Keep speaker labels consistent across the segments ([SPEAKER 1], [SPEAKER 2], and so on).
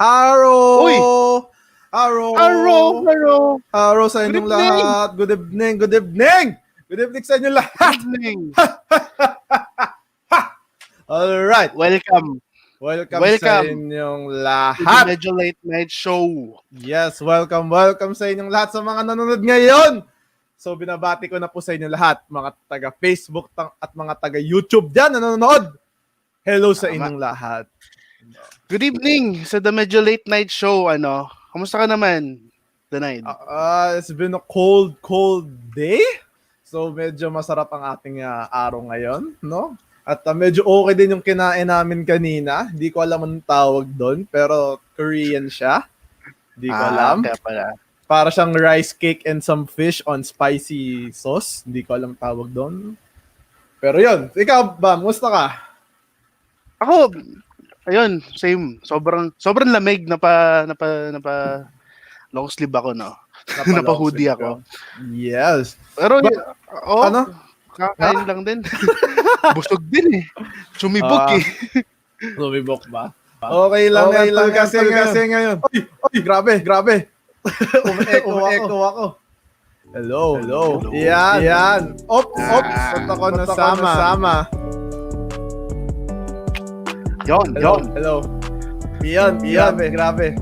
[SPEAKER 1] Haro!
[SPEAKER 2] Uy!
[SPEAKER 1] Haro!
[SPEAKER 2] Haro!
[SPEAKER 1] Sa inyong
[SPEAKER 2] Good evening!
[SPEAKER 1] lahat. Good evening! Good evening! Good evening sa inyong lahat!
[SPEAKER 2] Evening.
[SPEAKER 1] Alright.
[SPEAKER 2] Welcome
[SPEAKER 1] Welcome sa
[SPEAKER 2] Welcome
[SPEAKER 1] inyong
[SPEAKER 2] to the
[SPEAKER 1] lahat.
[SPEAKER 2] Medyo Late Night Show.
[SPEAKER 1] Yes, welcome sa inyong lahat sa mga nanonood ngayon. So, binabati ko na po sa inyong lahat, mga taga-Facebook at mga taga-YouTube dyan na nanonood. Hello sa inyong lahat.
[SPEAKER 2] Good evening sa the Medyo Late Night Show. Kamusta ka naman, The Night?
[SPEAKER 1] It's been a cold day. So, medyo masarap ang ating araw ngayon, no? At medyo okay din yung kinain namin kanina. Hindi ko alam anong tawag doon, pero Korean siya. Hindi ko alam.
[SPEAKER 2] Kaya pala.
[SPEAKER 1] Para siyang rice cake and some fish on spicy sauce. Hindi ko alam tawag doon. Pero yun, ikaw ba, musta ka?
[SPEAKER 2] Ako, ayun, same. Sobrang lamig na long sleeve ako, no? Napa-hoodie ako.
[SPEAKER 1] Yes.
[SPEAKER 2] Pero,
[SPEAKER 1] ano?
[SPEAKER 2] Kakain lang din. Busog din eh. Sumibok eh.
[SPEAKER 1] Sumibok ba? Okay lang kasi ngayon. Oy, grabe. Ume-echo ako. Hello. Yan. Ops. Ba't ako nasama?
[SPEAKER 2] Yon.
[SPEAKER 1] Hello. Yan. Grabe.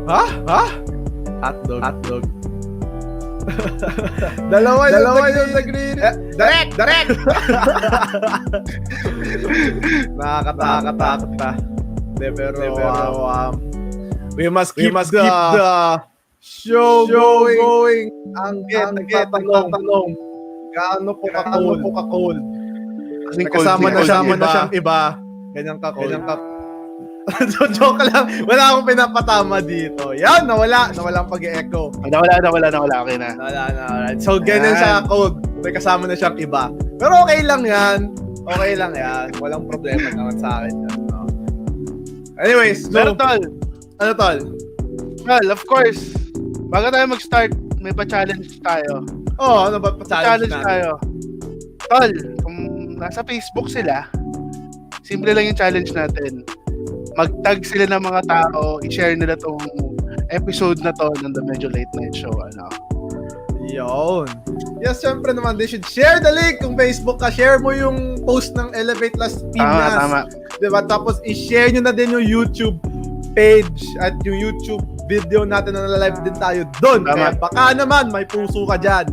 [SPEAKER 1] Ha? Hotdog. Dalawa yung nagre-read. Direct! Nakakatakot pa. Pero we must keep the show going. Ang tanong, gaano po ka-cold? May kasama na siyang iba. Ganyan ka-cold. Joke lang. Wala akong pinapatama dito. Yan, nawala ang pag-echo.
[SPEAKER 2] Nawala. Okay na.
[SPEAKER 1] Nawala. So, ganyan siya cold. May kasama na siyang iba. Pero okay lang yan. Walang problema naman sa akin yan. No? Anyways,
[SPEAKER 2] Pero tol.
[SPEAKER 1] Ano tol?
[SPEAKER 2] Well, of course. Bago tayo mag-start, may pa-challenge tayo.
[SPEAKER 1] Ano ba pa-challenge natin?
[SPEAKER 2] tayo. Tol, kung nasa Facebook sila, simple lang yung challenge natin. Mag-tag sila ng mga tao, i-share nila tong episode na to ng The Medyo Late Night Show.
[SPEAKER 1] Yun. Yes, syempre naman, they should share the link kung Facebook ka. Share mo yung post ng Elevate Las Piñas.
[SPEAKER 2] Tama.
[SPEAKER 1] Diba? Tapos, i-share nyo na din yung YouTube page at yung YouTube video natin na live din tayo doon. Kaya baka naman, may puso ka dyan.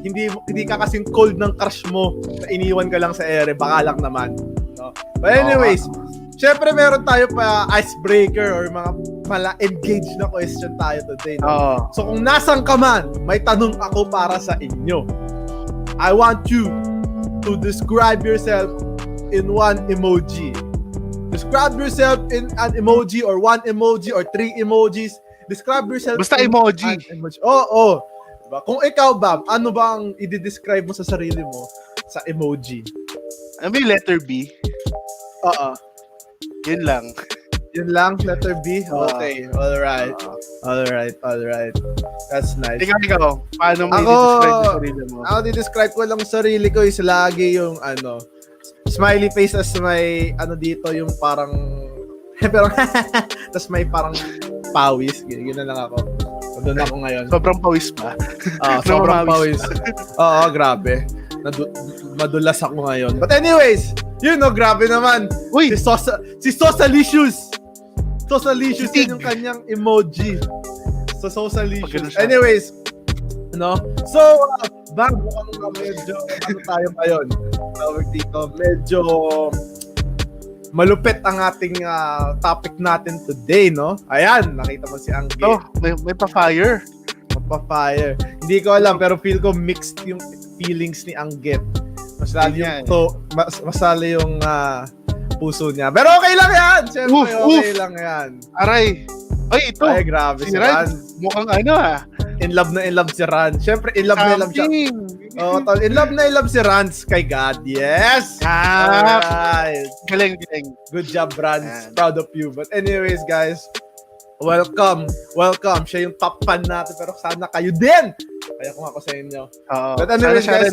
[SPEAKER 1] Hindi ka kasing cold ng crush mo na iniwan ka lang sa ere. Baka lang naman. No? But anyways, syempre meron tayo pa icebreaker or mga engaged na question tayo today. No? So kung nasan ka man, may tanong ako para sa inyo. I want you to describe yourself in one emoji. Describe yourself in an emoji or one emoji or three emojis. Describe yourself
[SPEAKER 2] basta
[SPEAKER 1] in
[SPEAKER 2] emoji.
[SPEAKER 1] Oo. Diba? Kung ikaw ba, ano ba ang i-describe mo sa sarili mo sa emoji?
[SPEAKER 2] Ano ba yung letter B?
[SPEAKER 1] Oo.
[SPEAKER 2] Yun lang.
[SPEAKER 1] Letter B? Okay. Alright. That's nice.
[SPEAKER 2] Ikaw, paano mo i-describe yung sarili mo?
[SPEAKER 1] Ako i-describe ko lang sarili ko is lagi yung smiley face as may dito yung parang pero tas may parang pawis. Yun na lang ako. So, doon ako ngayon.
[SPEAKER 2] Sobrang pawis pa.
[SPEAKER 1] Sobrang pawis. Oo, grabe. Madulas ako ngayon. But anyways, grabe naman.
[SPEAKER 2] Uy!
[SPEAKER 1] Si Sosalicious. Sosalicious yun yung kanyang emoji. So, Sosalicious. Anyways, So, bago medyo, tayo ngayon? Dito, medyo malupit ang ating topic natin today, no? Ayan, nakita mo si Angge.
[SPEAKER 2] May pa-fire.
[SPEAKER 1] Hindi ko alam, pero feel ko mixed yung feelings ni Angge. Masali yung puso niya. Pero okay lang yan! Siyempre, okay lang yan.
[SPEAKER 2] Aray! Ay, ito!
[SPEAKER 1] Ay, grabe si
[SPEAKER 2] Ran. Mukhang
[SPEAKER 1] in love si Ran. Siyempre, in love siya. In love si Ran kay God. Yes! Alright.
[SPEAKER 2] Galing.
[SPEAKER 1] Good job, Ran. Proud of you. But anyways, guys, welcome. Siya yung top fan natin, pero sana kayo din. Kaya kung ako sa inyo. But anyways, guys,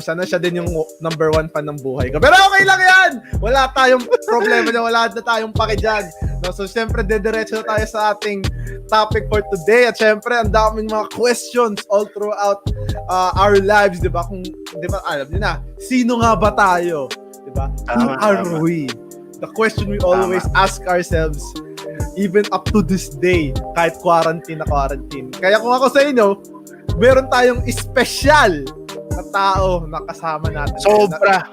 [SPEAKER 1] sana siya din yung number 1 fan ng buhay ko. Pero okay lang yan! Wala tayong problema dyan. Wala na tayong pake dyan. No? So, syempre, dediretso na tayo sa ating topic for today. At syempre, ang daming mga questions all throughout our lives, di ba? Kung, di ba, alam niyo na, sino nga ba tayo? Di ba? Who are we? The question we always ask ourselves, even up to this day, kahit quarantine na quarantine. Kaya kung ako sa inyo, meron tayong special na tao na kasama natin.
[SPEAKER 2] Sobrang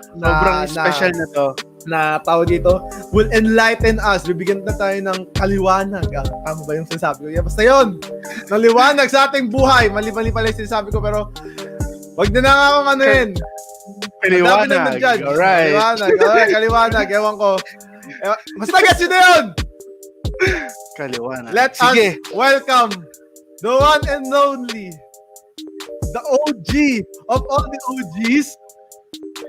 [SPEAKER 2] special na to.
[SPEAKER 1] Na tao dito will enlighten us. Bibigyan na tayo ng kaliwanag. Tama ba yung sinasabi ko? Yeah, basta yun. Naliwanag sa ating buhay. Mali-mali pala yung sinasabi ko, pero wag na nga akong ano yun.
[SPEAKER 2] Kaliwanag. Alright.
[SPEAKER 1] Kaliwanag. Ewan ko. Basta guess yun na yun!
[SPEAKER 2] Kaliwanag.
[SPEAKER 1] Let us welcome the one and only, the OG of all the OGs.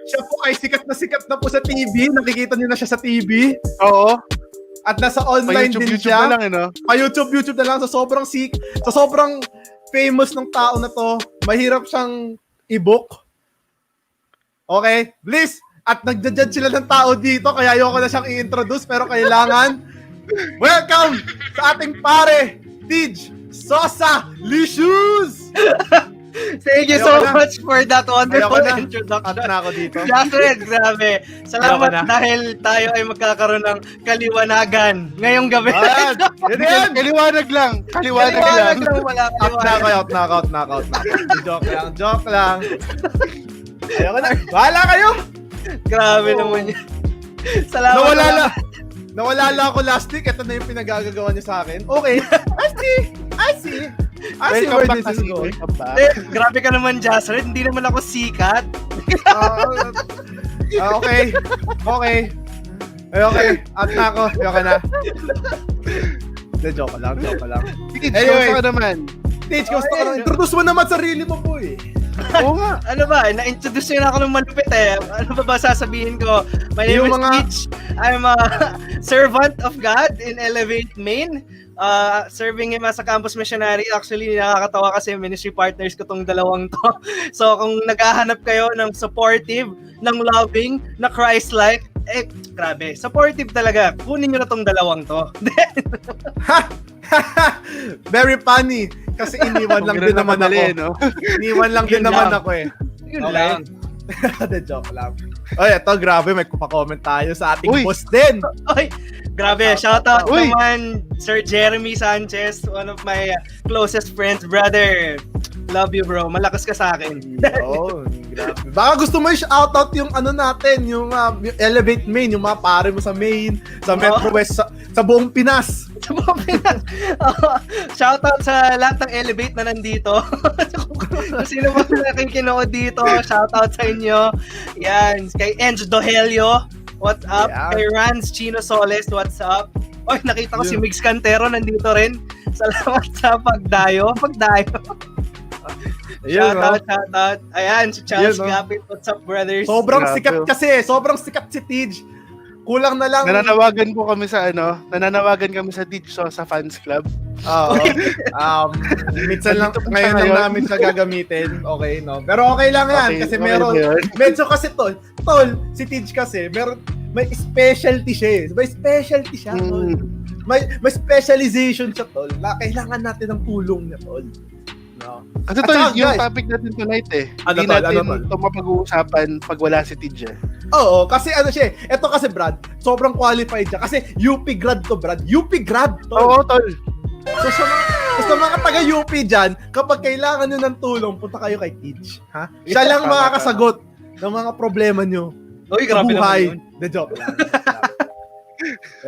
[SPEAKER 1] Siya po ay sikat na po sa TV. Nakikita niyo na siya sa TV.
[SPEAKER 2] Oo.
[SPEAKER 1] At nasa online din siya.
[SPEAKER 2] Na lang, no?
[SPEAKER 1] YouTube na lang. Sa sobrang famous ng tao na to, mahirap siyang i-book. Okay? Please. At nagja-judge sila ng tao dito, kaya ayoko na siyang i-introduce, pero kailangan. Welcome sa ating pare, Teej Sosa Licious!
[SPEAKER 3] Thank you so much for that wonderful introduction.
[SPEAKER 1] At na ako dito.
[SPEAKER 3] Jared, grabe. Salamat dahil tayo ay magkakaroon ng kaliwanagan ngayong gabi.
[SPEAKER 2] Kaliwanag lang.
[SPEAKER 3] Kaliwanag lang. Wala
[SPEAKER 1] Knockout. Joke lang. Ayoko na. Bahala kayo!
[SPEAKER 3] Grabe naman yun. Salamat.
[SPEAKER 1] Nawala lang ako last week. Ito na yung pinagagagawa niya sa akin. Okay. I see where this is going.
[SPEAKER 3] Grabe ka naman, Jared. Hindi naman ako sikat.
[SPEAKER 1] Okay. At na ako. Ayoko na. Joke lang.
[SPEAKER 2] Anyway, ka naman.
[SPEAKER 1] Teej, kamusta ka lang? Introduce mo naman sarili mo po eh.
[SPEAKER 3] Oo nga. Ano ba? Na-introduce nyo na ako ng malupit eh. Ano ba sasabihin ko? My name is Teej. I'm a servant of God in Elevate, Maine. Serving him as a campus missionary. Actually, nakakatawa kasi ministry partners ko tong dalawang to. So, kung naghahanap kayo ng supportive, ng loving, na Christ-like, grabe. Supportive talaga. Kunin nyo na tong dalawang to.
[SPEAKER 1] Very funny. Kasi iniwan lang din naman ako. No? Iniwan lang din naman ako eh.
[SPEAKER 3] Yun lang.
[SPEAKER 1] Joke lang. Oy, ito grabe. May kupa-comment tayo sa ating boss din.
[SPEAKER 3] Oy, grabe. Shoutout naman Sir Jeremy Sanchez, one of my closest friends. Brother, love you bro. Malakas ka sa akin.
[SPEAKER 1] Grabe. Baka gusto mo i-shoutout yung ano natin, yung Elevate Maine, yung mga pare mo sa Maine, sa Metro West, sa buong Pinas.
[SPEAKER 3] Shoutout sa lahat ng Elevate na nandito. Kung sino ba nakikinood dito, shoutout sa inyo. Yan, kay Enj Dohelio, what's up? Yeah. Kay Rans Chino Soles, what's up? Oy, nakita ko si Mix Cantero nandito rin. Salamat sa pagdayo. Shoutout. Ayan, si Charles Gapit, what's up brothers?
[SPEAKER 1] Sobrang sikat si Teej. Kulang na lang.
[SPEAKER 2] Nananawagan kami sa Teej Sosa Fans Club.
[SPEAKER 1] Oo. Minsan lang, ngayon lang namin siya gagamitin. Okay, no? Pero okay lang yan. Kasi meron, medyo kasi tol, si Teej kasi, may specialty siya eh. May specialty siya, tol. May specialization siya, tol, na kailangan natin ng tulong niya, tol. No.
[SPEAKER 2] Kasi yung topic natin tonight eh. Hindi natin ito mapag-uusapan pag wala si Teej eh.
[SPEAKER 1] Oo, kasi siya eh. Ito kasi Brad, sobrang qualified siya. Kasi UP grad to Brad. UP grad to.
[SPEAKER 2] Oo, tol.
[SPEAKER 1] So sa mga taga-UP dyan, kapag kailangan nyo ng tulong, punta kayo kay Teej. Ha? Siya lang makakasagot ng mga problema nyo.
[SPEAKER 3] Uy, grabe
[SPEAKER 1] buhay. The joke lang.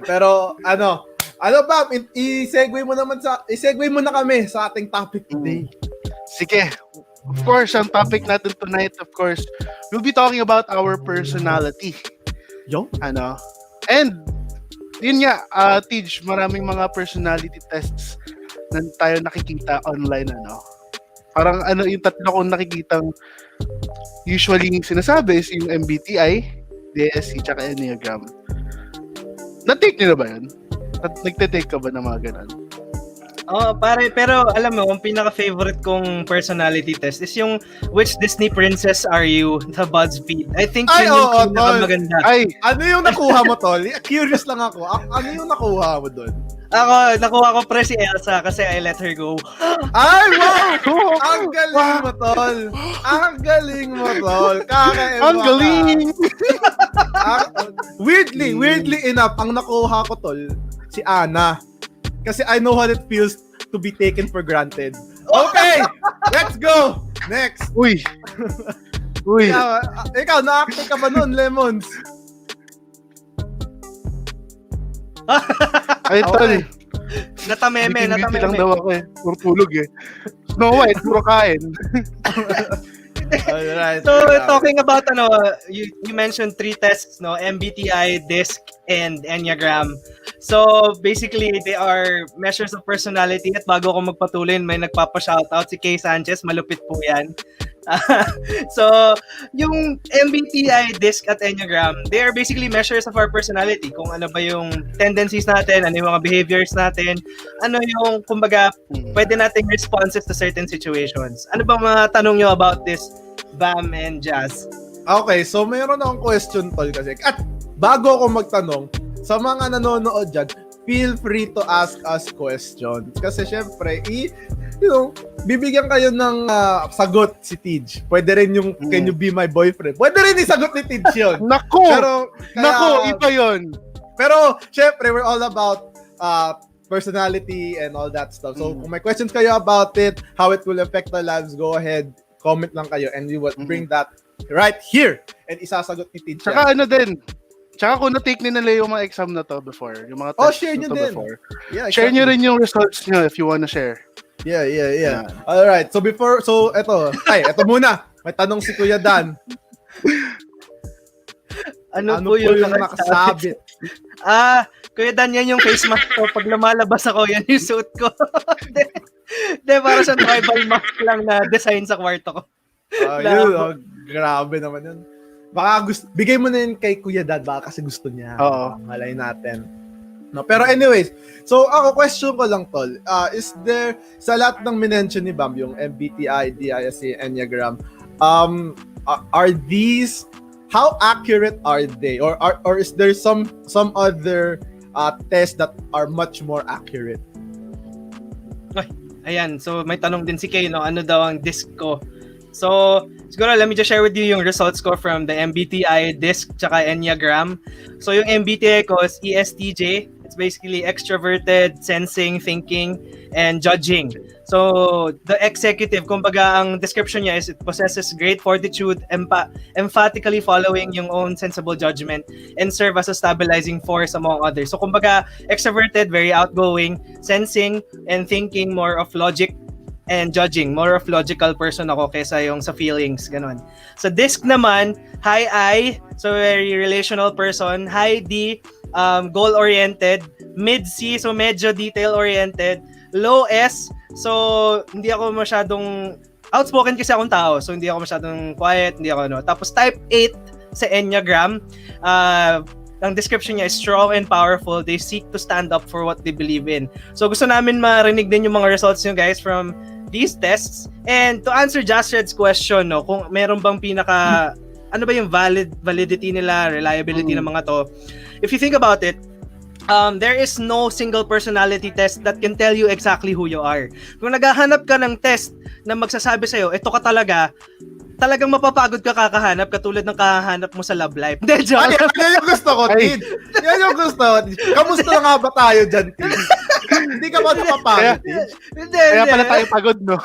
[SPEAKER 1] Pero ano ba, i-segue mo na kami sa ating topic today.
[SPEAKER 2] Sige. Of course, ang topic natin tonight, of course, we'll be talking about our personality. And yun nga, Teej, maraming mga personality tests na tayo nakikita online, Parang yung tatlo kong nakikitang usually sinasabi is yung MBTI, DSC, tsaka Enneagram. Na-take nyo na ba yun? Nagte-take ka ba ng mga ganun?
[SPEAKER 3] Oh, pare, pero alam mo, ang pinaka-favorite kong personality test is yung which Disney princess are you sa BuzzFeed. I think
[SPEAKER 1] Ay,
[SPEAKER 3] yun yung
[SPEAKER 1] oo,
[SPEAKER 3] pinaka-maganda.
[SPEAKER 2] Ay,
[SPEAKER 1] Ano yung nakuha mo, tol? Curious lang ako. Ano yung nakuha mo doon?
[SPEAKER 3] Ako, nakuha ko pre si Elsa kasi I let her go.
[SPEAKER 1] Ay, wow! Ang galing mo, tol! Ang galing mo, tol! Kakaiba
[SPEAKER 2] ang
[SPEAKER 1] ka.
[SPEAKER 2] galing!
[SPEAKER 1] Weirdly enough, ang nakuha ko, tol, si Ana. Kasi I know what it feels to be taken for granted. Okay! Let's go! Next!
[SPEAKER 2] Uy! Uy!
[SPEAKER 1] Ikaw, na-active ka ba nun, Lemons?
[SPEAKER 2] Ay, tol.
[SPEAKER 1] Okay.
[SPEAKER 3] Natameme.
[SPEAKER 2] Beauty lang daw ako eh. Puro tulog eh. Snow White, puro kain.
[SPEAKER 1] Alright.
[SPEAKER 3] So, talking about you mentioned 3 tests, no? MBTI, DISC, and Enneagram. So, basically, they are measures of personality. At bago ako magpatuloy, may nagpapa-shoutout si Kay Sanchez. Malupit po yan. So, yung MBTI, DISC, at Enneagram, they are basically measures of our personality. Kung ano ba yung tendencies natin, ano yung mga behaviors natin, ano yung, kumbaga, pwede nating responses to certain situations. Ano ba mga tanong nyo about this, Bam and Jazz?
[SPEAKER 1] Okay, so mayroon akong question, tol, kasi. At bago ako magtanong, sa mga nanonood dyan, feel free to ask us questions. Kasi syempre, bibigyan kayo ng sagot si Teej. Pwede rin yung, can you be my boyfriend? Pwede rin isagot ni Teej yun.
[SPEAKER 2] Nako! Iba yun.
[SPEAKER 1] Pero, syempre, we're all about personality and all that stuff. So, kung may questions kayo about it, how it will affect our lives, go ahead, comment lang kayo, and we will bring that right here. And isasagot ni Teej.
[SPEAKER 2] Tsaka ano din, tsaka kung na-take ni nila yung mga exam na to before, yung mga tests
[SPEAKER 1] share
[SPEAKER 2] na
[SPEAKER 1] nyo
[SPEAKER 2] to
[SPEAKER 1] din.
[SPEAKER 2] before,
[SPEAKER 1] Yeah,
[SPEAKER 2] share nyo rin yung results nyo if you wanna share.
[SPEAKER 1] Yeah. Alright, so eto muna. May tanong si Kuya Dan.
[SPEAKER 3] Ano po yung
[SPEAKER 1] nakasabit?
[SPEAKER 3] Kuya Dan, yan yung face mask ko. Pag lumalabas ako, yan yung suit ko. De, para sa tribal mask lang na design sa kwarto ko.
[SPEAKER 1] Grabe naman yun. Baka bigay mo na yun kay Kuya Dad, baka kasi gusto niya.
[SPEAKER 2] Oo.
[SPEAKER 1] Malay natin. No, pero anyways, so ako question ko lang, tol. Is there, sa lahat ng minention ni Bam, yung MBTI, DISC, Enneagram, are these, how accurate are they? Or is there some other tests that are much more accurate?
[SPEAKER 3] Ayan, so may tanong din si Kay, no? Ano daw ang DISC ko? So, siguro let me just share with you yung results ko from the MBTI, DISC, tsaka Enneagram. So, yung MBTI ko is ESTJ. It's basically extroverted, sensing, thinking, and judging. So, the executive, kumbaga, ang description niya is it possesses great fortitude, emphatically following yung own sensible judgment, and serve as a stabilizing force among others. So, kumbaga, extroverted, very outgoing, sensing, and thinking more of logic, and judging. More of logical person ako kesa yung sa feelings, ganun. Sa DISC naman, high I, so very relational person, high D, goal-oriented, mid C, so medyo detail-oriented, low S, so hindi ako masyadong outspoken kasi akong tao, so hindi ako masyadong quiet, hindi ako Tapos type 8 sa Enneagram, ang description niya is strong and powerful. They seek to stand up for what they believe in. So gusto namin marinig din yung mga results nyo guys from these tests. And to answer Jasred's question, no, kung meron bang ano ba yung validity nila, reliability ng mga to. If you think about it, there is no single personality test that can tell you exactly who you are. Kung naghahanap ka ng test na magsasabi sa'yo, ito ka talagang mapapagod ka kakahanap katulad ng kahanap mo sa love life. Hindi, joke.
[SPEAKER 1] Yan yung gusto ko, Tid. Yan yung gusto ko. Kamusta na nga ba tayo dyan, Tid? Hindi ka ba napapagod, Tid?
[SPEAKER 2] Kaya pala tayo pagod, no?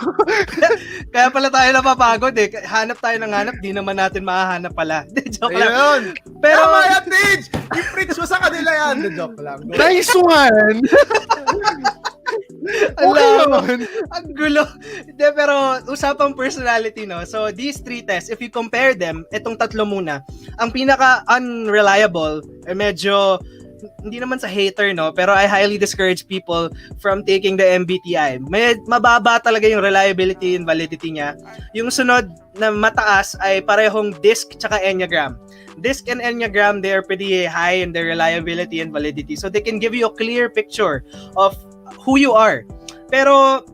[SPEAKER 3] Kaya pala tayo napapagod eh. Hanap tayo ng hanap, di naman natin mahahanap pala. Hindi, joke lang.
[SPEAKER 1] Ayun.
[SPEAKER 3] Pero,
[SPEAKER 1] tama yan, Tid! I-preach mo sa kanila yan. Hindi, joke lang.
[SPEAKER 2] Nice one!
[SPEAKER 3] Alam, ang gulo. Hindi, pero usapang personality, no? So, these 3 tests, if you compare them, itong tatlo muna, ang pinaka-unreliable, medyo, hindi naman sa hater, no? Pero I highly discourage people from taking the MBTI. Mababa talaga yung reliability and validity niya. Yung sunod na mataas ay parehong DISC tsaka Enneagram. DISC and Enneagram, they are pretty high in their reliability and validity. So, they can give you a clear picture of who you are. Pero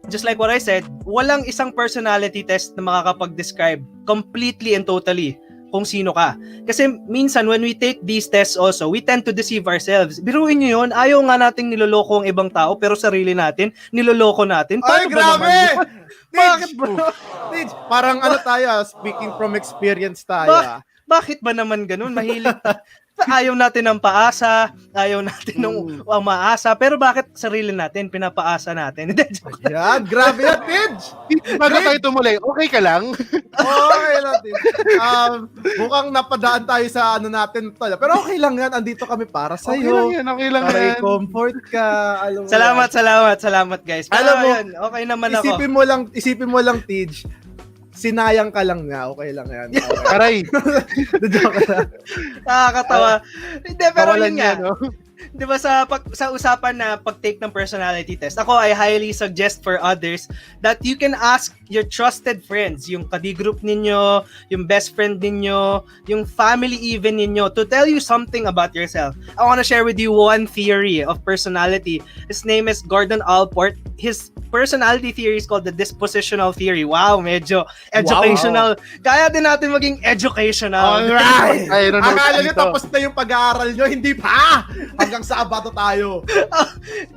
[SPEAKER 3] just like what I said, walang isang personality test na makakapag-describe completely and totally kung sino ka. Kasi minsan when we take these tests also, we tend to deceive ourselves. Biruin nyo yun, ayaw nga nating niloloko ang ibang tao, pero sarili natin, niloloko natin.
[SPEAKER 1] Ay,
[SPEAKER 3] Paano ba naman
[SPEAKER 1] grabe!
[SPEAKER 3] yun? Bakit ba?
[SPEAKER 1] Tej, parang ano tayo, speaking from experience tayo.
[SPEAKER 3] Bakit ba naman ganun? Mahilig ayaw natin ng paasa, ayaw natin ng maasa, pero bakit sarili natin, pinapaasa natin?
[SPEAKER 1] Yan, grabe yan, Tej!
[SPEAKER 2] Bago tayo tumuloy, okay ka lang?
[SPEAKER 1] Okay lang, Tej. Mukhang napadaan tayo sa ano natin. Pero okay lang yan, andito kami para
[SPEAKER 2] Okay
[SPEAKER 1] sa'yo.
[SPEAKER 2] lang yan.
[SPEAKER 1] Para i-comfort ka. Alam mo
[SPEAKER 3] Salamat guys. Pero
[SPEAKER 1] Alam mo,
[SPEAKER 3] yun, okay naman ako.
[SPEAKER 1] Isipin mo lang, Tej, sinayang ka lang nga, okay lang yan. Okay.
[SPEAKER 2] Aray.
[SPEAKER 1] Joke lang.
[SPEAKER 3] Nakakatawa. Hindi, pero
[SPEAKER 2] Kawalan
[SPEAKER 3] yun nga.
[SPEAKER 2] niya, no?
[SPEAKER 3] Di ba sa usapan na pag-take ng personality test, ako I highly suggest for others that you can ask your trusted friends, yung dgroup ninyo, yung best friend ninyo, yung family even ninyo, to tell you something about yourself. I want to share with you one theory of personality. His name is Gordon Allport. His personality theory is called the dispositional theory. Wow, medyo educational.
[SPEAKER 1] Wow.
[SPEAKER 3] Kaya din natin maging educational.
[SPEAKER 1] Alright!
[SPEAKER 2] I don't know.
[SPEAKER 1] Akala nyo tapos na yung pag-aaral nyo, hindi pa! Hanggang Sabado tayo.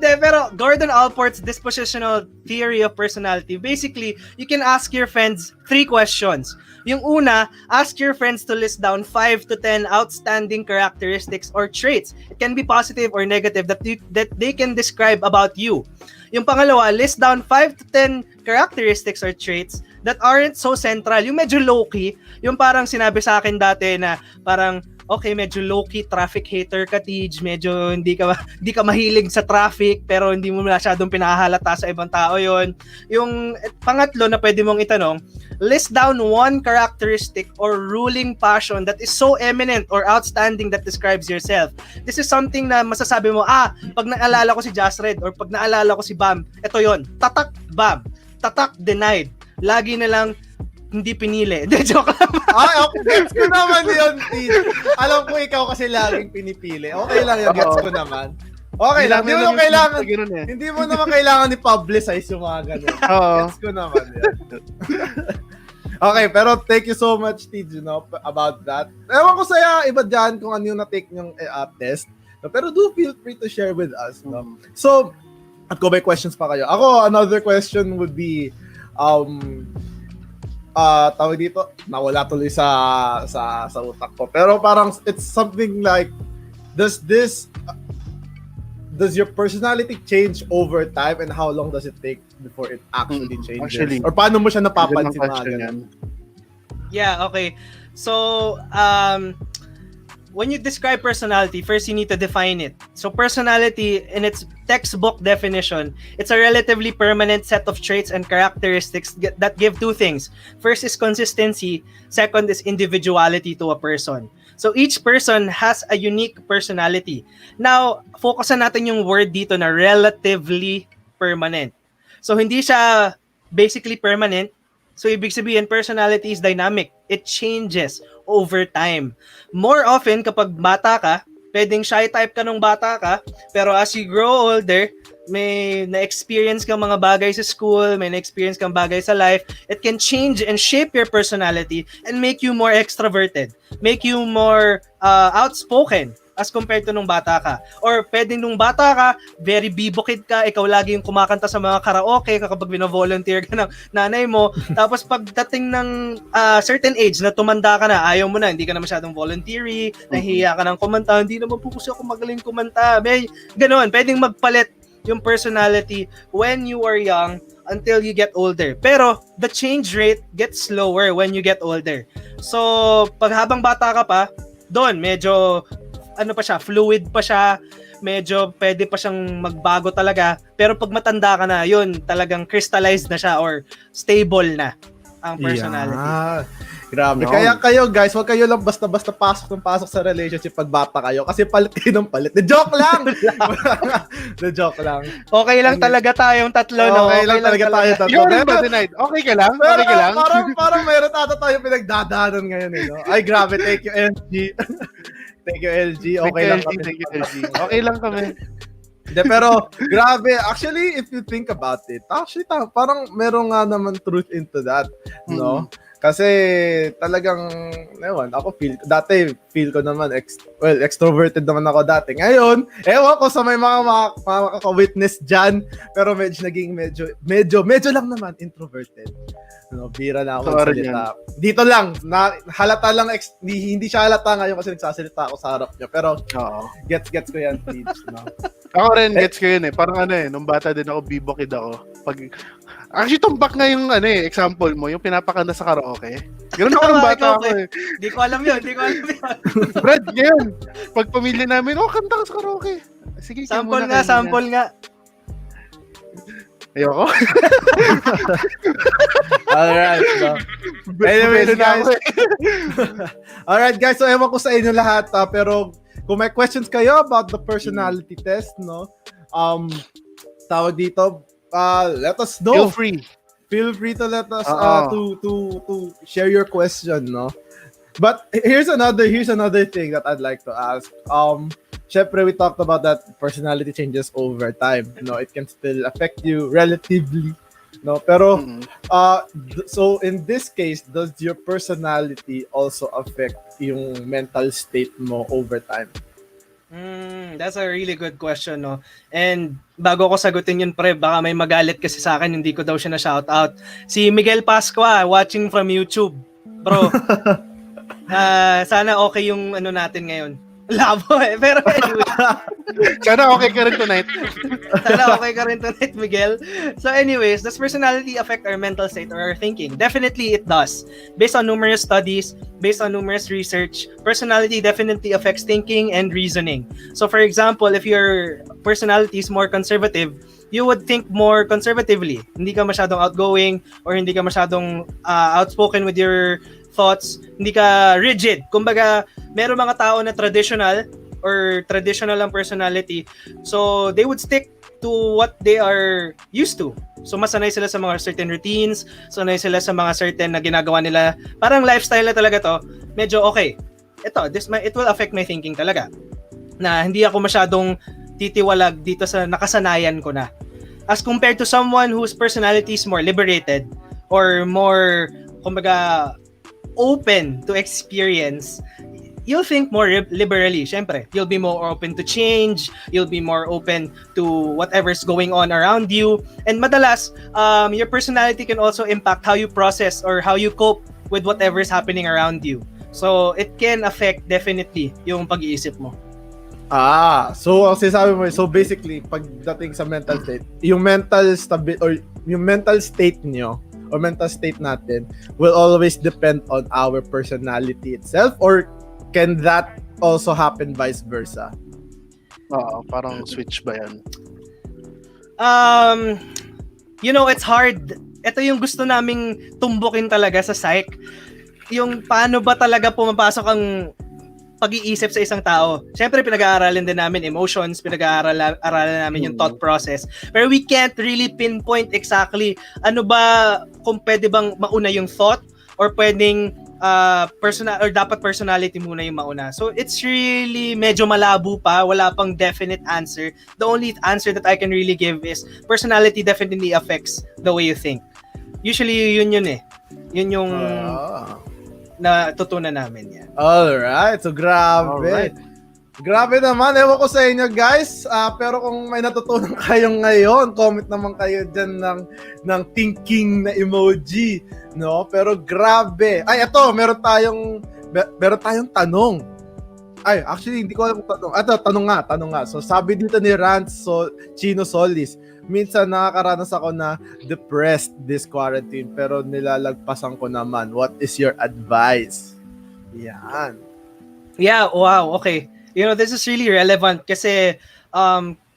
[SPEAKER 3] Pero Gordon Allport's dispositional theory of personality, basically, you can ask your friends 3 questions. Yung una, ask your friends to list down 5 to 10 outstanding characteristics or traits. It can be positive or negative that they can describe about you. Yung pangalawa, list down 5 to 10 characteristics or traits that aren't so central. Yung medyo low-key, yung parang sinabi sa akin dati na parang, okay, medyo low-key traffic hater ka, Teej. Medyo hindi ka mahilig sa traffic, pero hindi mo masyadong pinahahalata sa ibang tao yon. Yung pangatlo na pwede mong itanong, list down 1 characteristic or ruling passion that is so eminent or outstanding that describes yourself. This is something na masasabi mo, pag naalala ko si Just Red or pag naalala ko si Bam, ito yon, tatak Bam, tatak denied. Lagi na lang hindi pinili. Hindi, joke lang.
[SPEAKER 1] Ay, okay. Gets ko naman yun, Teej. Alam ko ikaw kasi laging pinipili. Okay lang yun. Gets ko naman. Okay lang. Hindi mo naman kailangan i-publicize yung mga ganun. Gets ko naman yun. Okay, pero thank you so much, Teej, about that. Ewan ko saya iba dyan kung ano yung na-take yung test. Pero do feel free to share with us. No? So, at kung may questions pa kayo. Ako, another question would be, tawag dito, nawala tuloy sa utak ko. Pero parang it's something like, does your personality change over time and how long does it take before it actually changes? Actually, or paano mo siya napapansin mga ganun?
[SPEAKER 3] Yeah, okay. So, when you describe personality, first you need to define it. So personality, in its textbook definition, it's a relatively permanent set of traits and characteristics that give 2 things. First is consistency. Second is individuality to a person. So each person has a unique personality. Now, focusan natin yung word dito na relatively permanent. So hindi siya basically permanent. So ibig sabihin, personality is dynamic. It changes over time. More often, kapag bata ka, pwedeng shy type ka nung bata ka, pero as you grow older, may na-experience kang mga bagay sa school, may na-experience kang bagay sa life, it can change and shape your personality and make you more extroverted, make you more outspoken as compared to nung bata ka. Or pwedeng nung bata ka, very bibo kid ka, ikaw lagi yung kumakanta sa mga karaoke kapag bino-volunteer ka ng nanay mo. Tapos pagdating ng certain age na tumanda ka na, ayaw mo na, hindi ka na masyadong voluntary, nahihiya ka ng kumanta, hindi naman po kasi ako magaling kumanta. May ganoon, pwedeng magpalit yung personality when you are young until you get older. Pero the change rate gets slower when you get older. So, pag habang bata ka pa, doon medyo fluid pa siya, medyo pwede pa siyang magbago talaga. Pero pag matanda ka na, yun, talagang crystallized na siya or stable na ang personality. Yeah.
[SPEAKER 1] Grabe. No. Kaya kayo guys, wag kayo lang basta-basta pasok sa relationship pag bata kayo kasi palit kayo ng palit. The joke lang! The joke lang.
[SPEAKER 3] Okay lang talaga tayong tatlo, no?
[SPEAKER 1] Okay lang talaga tayong tatlo.
[SPEAKER 2] You're ba denied? Okay ka lang? Okay ka lang?
[SPEAKER 1] Parang mayroon ata tayo pinagdadaanan ngayon. Ay, grabe. Thank you, LG. Thank you, LG. Okay lang kami.
[SPEAKER 2] Thank you, LG. Okay lang kami.
[SPEAKER 1] Pero, grabe. Actually, if you think about it, parang meron nga naman truth into that. No? Kasi talagang, ako feel ko naman, extroverted naman ako dati. Ngayon, ewan ko sa may mga makaka-witness dyan, pero medyo lang naman introverted. Bira na ako magsalita. Dito lang, halata lang, hindi siya halata ngayon kasi nagsasalita ako sa harap niya. Pero, gets ko yan, Teej. No?
[SPEAKER 2] Ako rin, gets ko yun eh. Parang nung bata din ako, bibo kid ako. Actually, tumbak nga yung example mo, yung pinapakanta sa karaoke. Ganun ako ng bata ako eh.
[SPEAKER 3] Di ko alam yun.
[SPEAKER 2] Brad, ngayon, pag pamilya namin, kanta ka sa karaoke. Sige,
[SPEAKER 3] sample nga.
[SPEAKER 2] Ayoko.
[SPEAKER 1] Alright. So, anyways, guys. Alright, guys. So, ewan ko sa inyo lahat. Pero, kung may questions kayo about the personality test, no? Tawag dito, let us know. Feel free to let us to share your question, no? But here's another thing that I'd like to ask. Syempre, we talked about that personality changes over time. It can still affect you relatively. No, pero so in this case, does your personality also affect yung mental state mo over time?
[SPEAKER 3] That's a really good question, no? And bago ko sagutin yun, pre, baka may magalit kasi sa akin, hindi ko daw siya na-shoutout. Si Miguel Pascua, watching from YouTube. Bro, sana okay yung natin ngayon. Labo eh. Pero anyway.
[SPEAKER 2] Sana okay ka rin tonight.
[SPEAKER 3] Miguel. So anyways, does personality affect our mental state or our thinking? Definitely it does. Based on numerous studies, based on numerous research, personality definitely affects thinking and reasoning. So for example, if your personality is more conservative, you would think more conservatively. Hindi ka masyadong outgoing or hindi ka masyadong outspoken with your thoughts, hindi ka rigid. Kumbaga, meron mga tao na traditional ang personality. So, they would stick to what they are used to. So, masanay sila sa mga certain routines, sanay sila sa mga certain na ginagawa nila. Parang lifestyle na talaga to. Medyo okay. It will affect my thinking talaga. Na hindi ako masyadong titiwalag dito sa nakasanayan ko na. As compared to someone whose personality is more liberated or more, kumbaga, open to experience, you'll think more liberally. Syempre, you'll be more open to change, you'll be more open to whatever's going on around you, and madalas your personality can also impact how you process or how you cope with whatever's happening around you. So it can affect definitely yung pag-iisip mo.
[SPEAKER 1] So sabi mo, so basically pagdating sa mental state, yung mental state nyo or mental state natin will always depend on our personality itself, or can that also happen vice versa?
[SPEAKER 2] Parang switch ba yan?
[SPEAKER 3] It's hard. Ito yung gusto naming tumbukin talaga sa psych. Yung paano ba talaga pumapasok ang pag-iisip sa isang tao. Siyempre, pinag-aaralan din namin emotions, pinag-aaralan namin yung thought process. Pero we can't really pinpoint exactly ano ba, kung pwede bang mauna yung thought or pwedeng personal or dapat personality muna yung mauna. So it's really medyo malabo pa, wala pang definite answer. The only answer that I can really give is personality definitely affects the way you think. Usually yun eh. Yun yung natutunan namin yan.
[SPEAKER 1] Alright, so grabe. Grabe naman, ewan ko sa inyo guys. Pero kung may natutunan kayo ngayon, comment naman kayo dyan ng thinking na emoji. No? Pero grabe. Ay, eto, meron tayong tanong. Ay, actually, hindi ko alam kung tanong. Tanong nga. So, sabi dito ni Sino Solis, minsan nakakaranas ako na depressed this quarantine, pero nilalagpasan ko naman. What is your advice? Yan.
[SPEAKER 3] Yeah, wow, okay. This is really relevant kasi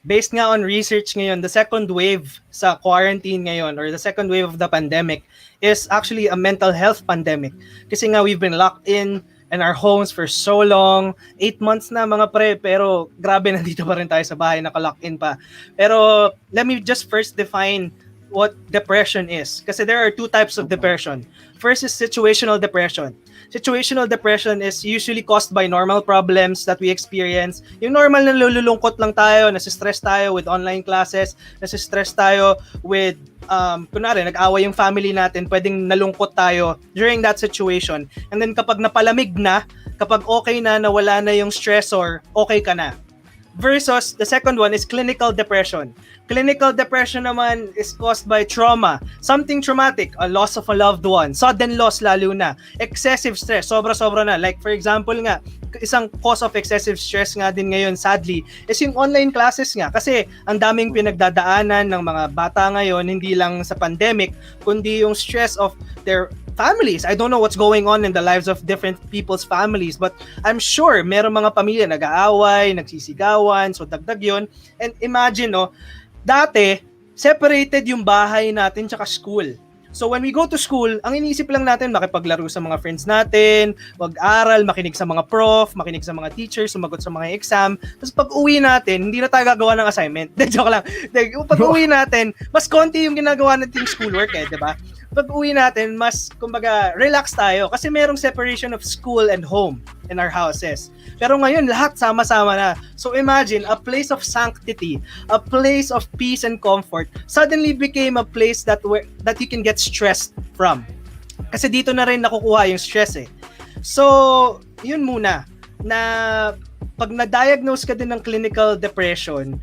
[SPEAKER 3] based nga on research ngayon, the second wave sa quarantine ngayon or the second wave of the pandemic is actually a mental health pandemic. Kasi nga we've been locked in our homes for so long, 8 months na mga pre, pero grabe nandito pa rin tayo sa bahay, naka-lock in pa. Pero let me just first define what depression is. Kasi there are two types of depression. First is situational depression. Situational depression is usually caused by normal problems that we experience. Yung normal na lululungkot lang tayo, nasistress tayo with online classes, nasistress tayo with, kunwari, nag-away yung family natin, pwedeng nalungkot tayo during that situation. And then kapag napalamig na, kapag okay na, nawala na yung stressor, okay ka na. Versus the second one is clinical depression. Clinical depression naman is caused by trauma, something traumatic, a loss of a loved one, sudden loss lalo na, excessive stress, sobra-sobra na. Like for example nga, isang cause of excessive stress nga din ngayon sadly is yung online classes nga, kasi ang daming pinagdadaanan ng mga bata ngayon, hindi lang sa pandemic, kundi yung stress of their families. I don't know what's going on in the lives of different people's families, but I'm sure meron mga pamilya nag-aaway, nagsisigawan, so dagdag yun. And imagine, no, dati, separated yung bahay natin tsaka school. So when we go to school, ang iniisip lang natin, makipaglaro sa mga friends natin, mag-aral, makinig sa mga prof, makinig sa mga teachers, sumagot sa mga exam. Tapos pag uwi natin, hindi na tayo gagawa ng assignment. Joke lang. Pag uwi natin, mas konti yung ginagawa natin schoolwork eh, di ba? Pag uwi natin, mas, kumbaga, relax tayo kasi merong separation of school and home in our houses. Pero ngayon, lahat sama-sama na. So imagine, a place of sanctity, a place of peace and comfort, suddenly became a place that you can get stressed from. Kasi dito na rin nakukuha yung stress eh. So, yun muna, na pag na-diagnose ka din ng clinical depression,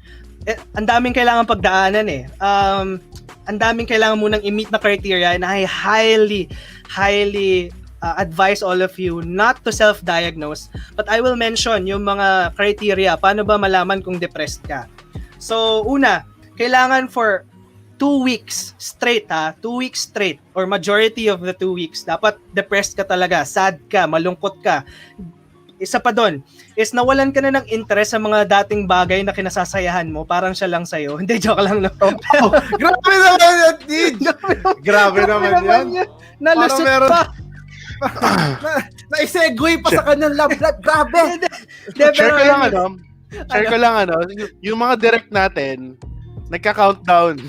[SPEAKER 3] ang daming kailangan pagdaanan eh. Ang daming kailangan munang i-meet na criteria, and I highly advise all of you not to self-diagnose, but I will mention yung mga criteria, paano ba malaman kung depressed ka. So, una, kailangan for 2 weeks straight 2 weeks straight, or majority of the 2 weeks, dapat depressed ka talaga, sad ka, malungkot ka. Isa pa doon, is nawalan ka na ng interest sa mga dating bagay na kinasasayahan mo, parang siya lang sa'yo. Hindi, joke lang. No?
[SPEAKER 1] Oh, grabe naman yan, Teej! Grabe naman yan.
[SPEAKER 3] Nalusot pa.
[SPEAKER 1] Na-segue pa sa kanyang love life. Grabe!
[SPEAKER 2] Share ko lang yung mga direct natin, nagka-countdown.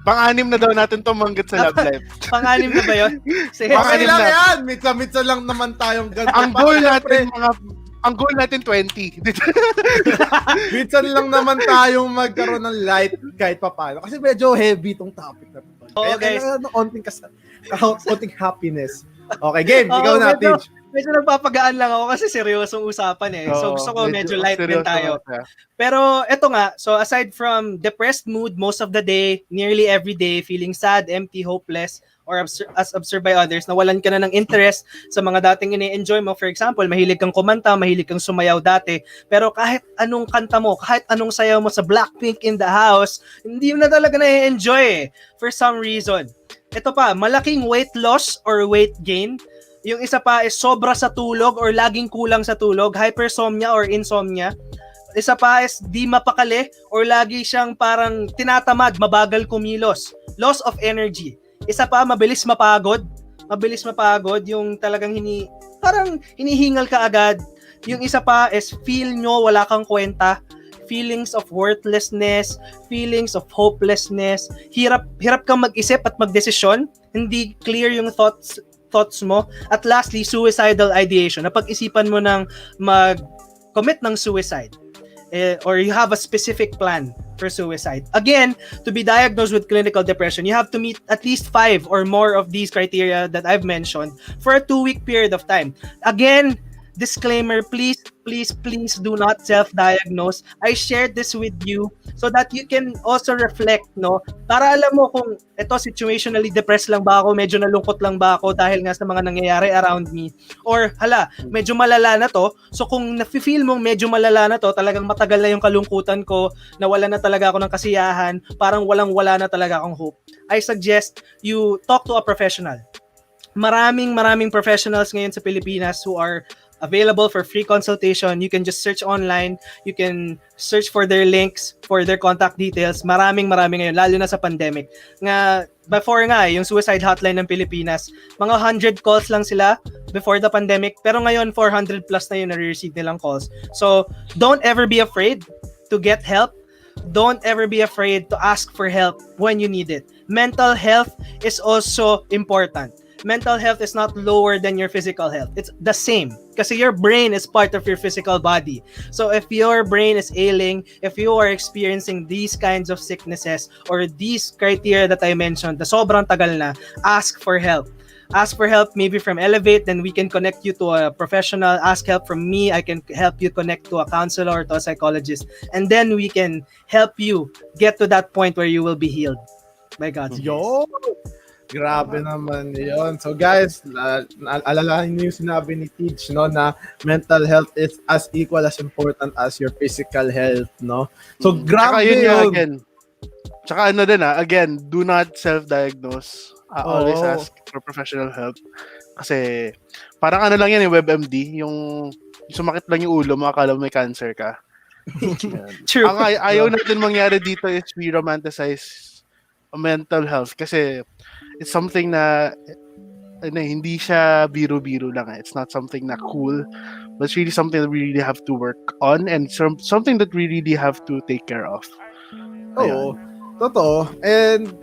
[SPEAKER 2] Pang-anim na daw natin tumanggit sa love life.
[SPEAKER 3] Pang-anim na ba yun?
[SPEAKER 1] Pang-anim lang yan. Mitsa-mitsa lang naman tayong ganito.
[SPEAKER 2] Ang goal natin 20.
[SPEAKER 1] Minsan lang naman tayong magkaroon ng light kahit papaano. Kasi medyo heavy itong topic na ito.
[SPEAKER 3] Oo, guys.
[SPEAKER 1] Konting happiness. Okay, game. Ikaw na, Teej.
[SPEAKER 3] Medyo nagpapagaan lang ako kasi seryosong usapan eh. So gusto ko medyo light din tayo. Pero eto nga, so aside from depressed mood most of the day, nearly every day, feeling sad, empty, hopeless, or as observed by others, nawalan ka na ng interest sa mga dating ini-enjoy mo. For example, mahilig kang kumanta, mahilig kang sumayaw dati, pero kahit anong kanta mo, kahit anong sayaw mo sa Blackpink in the house, hindi mo na talaga na-enjoy for some reason. Ito pa, malaking weight loss or weight gain. Yung isa pa is sobra sa tulog or laging kulang sa tulog, hypersomnia or insomnia. Isa pa is di mapakali or lagi siyang parang tinatamad, mabagal kumilos. Loss of energy. Isa pa, mabilis mapagod. Mabilis mapagod, yung talagang parang hinihingal ka agad. Yung isa pa is feel nyo wala kang kwenta. Feelings of worthlessness, feelings of hopelessness. Hirap kang mag-isip at magdesisyon. Hindi clear yung thoughts mo. At lastly, suicidal ideation. Napag-isipan mo ng mag-commit ng suicide. Or you have a specific plan for suicide. Again, to be diagnosed with clinical depression, you have to meet at least 5 or more of these criteria that I've mentioned for a 2-week period of time. Again, disclaimer, please do not self-diagnose. I shared this with you so that you can also reflect, no? Para alam mo kung ito situationally depressed lang ba ako, medyo nalungkot lang ba ako dahil nga sa mga nangyayari around me, or medyo malala na to. So kung nafe-feel mong medyo malala na to, talagang matagal na yung kalungkutan ko, nawala na talaga ako ng kasiyahan, parang walang-wala na talaga akong hope, I suggest you talk to a professional. Maraming professionals ngayon sa Pilipinas who are available for free consultation. You can just search online. You can search for their links, for their contact details. Maraming ngayon, lalo na sa pandemic. Before yung suicide hotline ng Pilipinas, mga 100 calls lang sila before the pandemic. Pero ngayon, 400 plus na yung na-receive nilang calls. So, don't ever be afraid to get help. don't ever be afraid to ask for help when you need it. Mental health is also important. Mental health is not lower than your physical health. It's the same. Kasi your brain is part of your physical body. So if your brain is ailing, if you are experiencing these kinds of sicknesses or these criteria that I mentioned, na sobrang tagal na, ask for help. Ask for help maybe from Elevate, then we can connect you to a professional. Ask help from me, I can help you connect to a counselor or to a psychologist. And then we can help you get to that point where you will be healed by God's grace.
[SPEAKER 1] Yo! Grabe naman yun. So guys, alalahanin niyo yung sinabi ni Teej, no, na mental health is as equal as important as your physical health, no? So grabe
[SPEAKER 2] Tsaka yun.
[SPEAKER 1] yun.
[SPEAKER 2] Again. Tsaka ano din again, do not self-diagnose. Always ask for professional help. Kasi parang ano lang yan, WebMD, yung sumakit lang yung ulo mo, akala mo may cancer ka.
[SPEAKER 3] True.
[SPEAKER 2] Ang ayaw natin mangyari dito is we romanticize mental health kasi it's something na hindi siya biro-biro lang. It's not something na cool, but it's really something that we really have to work on and something that we really have to take care of.
[SPEAKER 1] Oo. Totoo. And,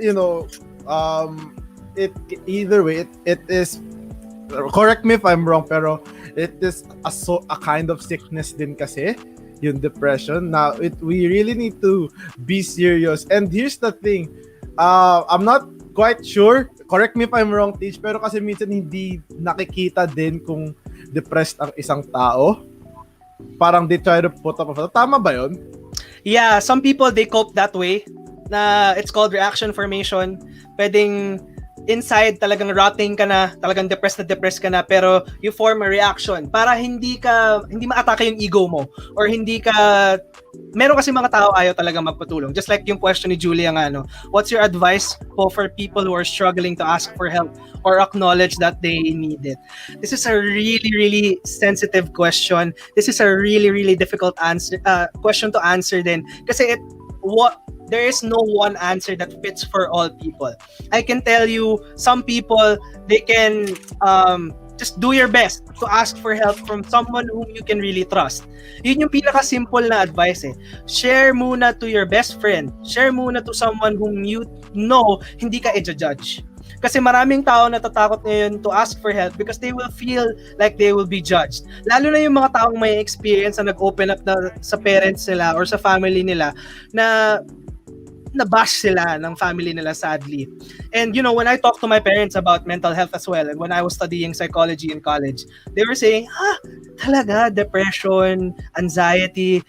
[SPEAKER 1] it either way, it is, correct me if I'm wrong, pero it is a kind of sickness din kasi, yung depression. Now, we really need to be serious. And here's the thing, I'm not quite sure, correct me if I'm wrong, Teej, pero kasi minsan hindi nakikita din kung depressed ang isang tao. Parang they try to put up a... Tama ba yun?
[SPEAKER 3] Yeah, some people, they cope that way. Na it's called reaction formation. Pwedeng inside talagang rotting ka na, talagang depressed ka na, pero you form a reaction para hindi ma-atake yung ego mo or hindi ka, meron kasi mga tao ayaw talaga magpatulong. Just like yung question ni Julia nga, what's your advice po for people who are struggling to ask for help or acknowledge that they need it? This is a really, really sensitive question. This is a really, really difficult question to answer din. Kasi there is no one answer that fits for all people. I can tell you, some people, they can just do your best to ask for help from someone whom you can really trust. Yun yung pinaka-simple na advice eh. Share muna to your best friend. Share muna to someone whom you know hindi ka i-judge. Kasi maraming tao natatakot ngayon to ask for help because they will feel like they will be judged. Lalo na yung mga taong may experience na nag-open up na sa parents nila or sa family nila na nabash sila ng family nila, sadly. And when I talk to my parents about mental health as well, and when I was studying psychology in college, they were saying, talaga, depression, anxiety,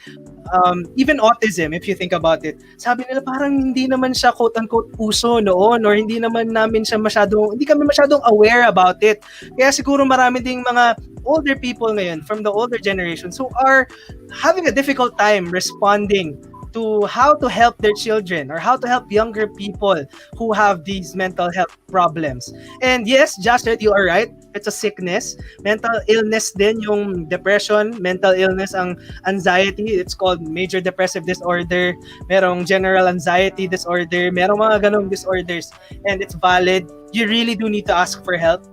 [SPEAKER 3] even autism, if you think about it. Sabi nila, parang hindi naman siya quote-unquote uso noon, or hindi kami masyadong aware about it. Kaya siguro marami ding mga older people ngayon, from the older generations, who are having a difficult time responding to how to help their children or how to help younger people who have these mental health problems. And yes, Josh, you are right. It's a sickness. Mental illness din yung depression. Mental illness ang anxiety. It's called major depressive disorder. Merong general anxiety disorder. Merong mga ganong disorders. And it's valid. You really do need to ask for help.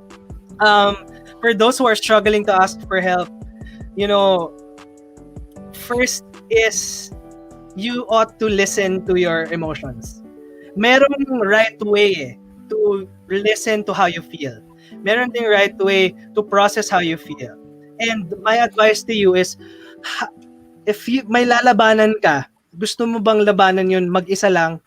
[SPEAKER 3] For those who are struggling to ask for help, first is you ought to listen to your emotions. Merong right way to listen to how you feel. Meron ding right way to process how you feel. And my advice to you is, if may lalabanan ka, gusto mo bang labanan yun mag-isa lang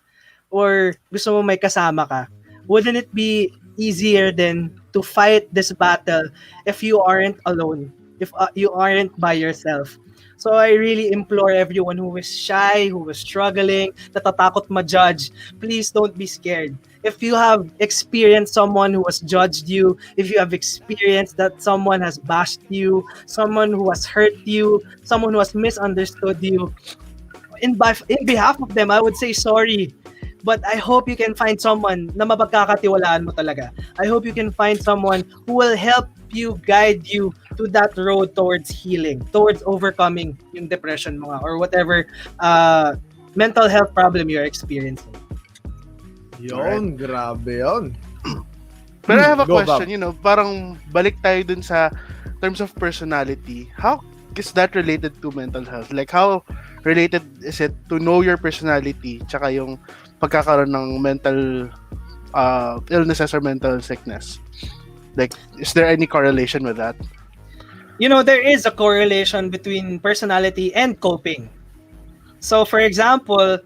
[SPEAKER 3] or gusto mo may kasama ka? Wouldn't it be easier than to fight this battle if you aren't alone, if you aren't by yourself? So I really implore everyone who is shy, who is struggling, natatakot ma-judge, please don't be scared. If you have experienced someone who has judged you, if you have experienced that someone has bashed you, someone who has hurt you, someone who has misunderstood you, in behalf of them, I would say sorry. But I hope you can find someone na mapagkakatiwalaan mo talaga. I hope you can find someone who will help you, guide you to that road towards healing, towards overcoming yung depression mo or whatever mental health problem you're experiencing.
[SPEAKER 1] Yun, grabe yun.
[SPEAKER 2] But I have a
[SPEAKER 1] Go,
[SPEAKER 2] question, parang balik tayo dun sa terms of personality. How is that related to mental health? Like, how related is it to know your personality tsaka yung pagkakaroon ng mental illnesses or mental sickness? Like, is there any correlation with that?
[SPEAKER 3] There is a correlation between personality and coping. So, for example,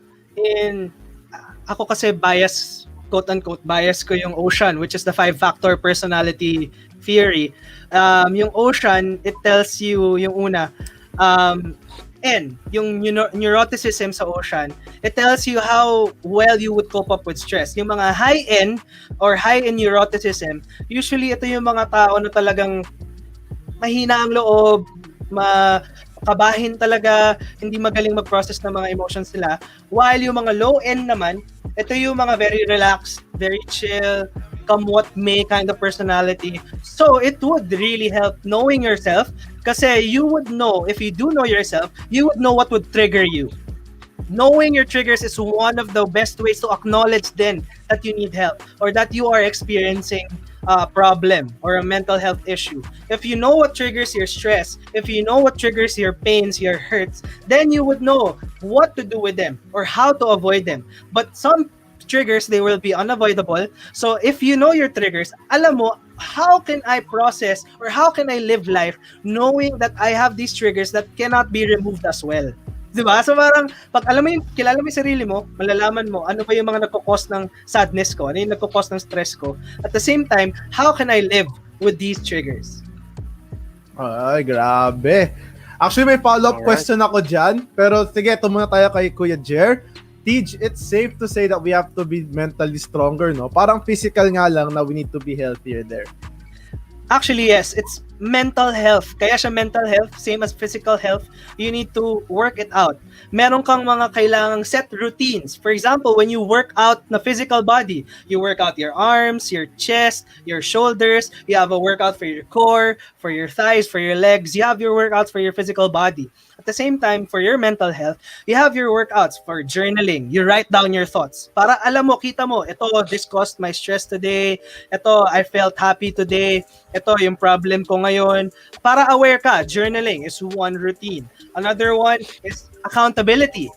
[SPEAKER 3] ako kasi bias, quote-unquote, bias ko yung Ocean, which is the 5-factor personality theory. Yung Ocean, it tells you, yung una, N, yung neuroticism sa Ocean, it tells you how well you would cope up with stress. Yung mga high N or high in neuroticism, usually ito yung mga tao na talagang mahina ang loob, kabahin talaga, hindi magaling mag-process ng mga emotions nila. While yung mga low N naman, ito yung mga very relaxed, very chill, come what may kind of personality. So it would really help knowing yourself kasi you would know, if you do know yourself, you would know what would trigger you. Knowing your triggers is one of the best ways to acknowledge then that you need help or that you are experiencing a problem or a mental health issue. If you know what triggers your stress, if you know what triggers your pains, your hurts, then you would know what to do with them or how to avoid them. But some triggers, they will be unavoidable. So if you know your triggers, alam mo, how can I process or how can I live life knowing that I have these triggers that cannot be removed as well? Diba? So parang, pag alam mo yung, kilala mo yung sarili mo, malalaman mo ano ba yung mga nagkukos ng sadness ko, ano yung nagkukos ng stress ko. At the same time, how can I live with these triggers?
[SPEAKER 1] Ay, grabe. Actually, may follow-up question ako dyan. Pero sige, ito muna tayo kay Kuya Jer. Teej, it's safe to say that we have to be mentally stronger, no? Parang physical nga lang na we need to be healthier there.
[SPEAKER 3] Actually, yes. It's mental health. Kaya siya mental health, same as physical health. You need to work it out. Meron kang mga kailangang set routines. For example, when you work out na physical body, you work out your arms, your chest, your shoulders. You have a workout for your core, for your thighs, for your legs. You have your workouts for your physical body. At the same time, for your mental health, you have your workouts for journaling. You write down your thoughts. Para alam mo, kita mo, ito, this caused my stress today. Ito, I felt happy today. Ito, yung problem ko ngayon. Para aware ka, journaling is one routine. Another one is accountability.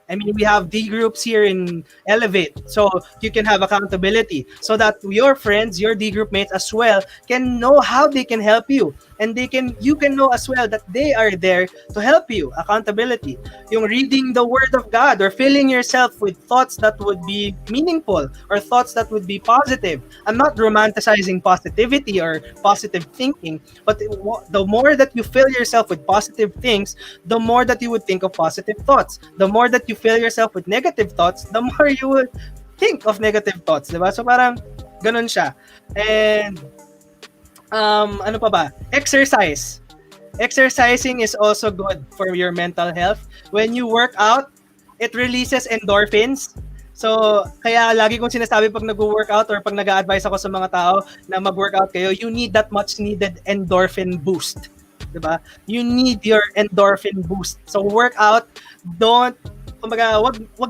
[SPEAKER 3] I mean, we have D-groups here in Elevate, so you can have accountability so that your friends, your D-group mates as well, can know how they can help you. And you can know as well that they are there to help you. Accountability. Yung reading the Word of God or filling yourself with thoughts that would be meaningful or thoughts that would be positive. I'm not romanticizing positivity or positive thinking, but the more that you fill yourself with positive things, the more that you would think of positive thoughts. The more that you fill yourself with negative thoughts, the more you would think of negative thoughts, diba? So parang ganun siya. And ano pa ba? Exercise. Exercising is also good for your mental health. When you work out, it releases endorphins. So, kaya lagi kong sinasabi pag nag-workout or pag nag-a-advise ako sa mga tao na mag-workout kayo, you need that much needed endorphin boost. Diba? You need your endorphin boost. So, workout, wag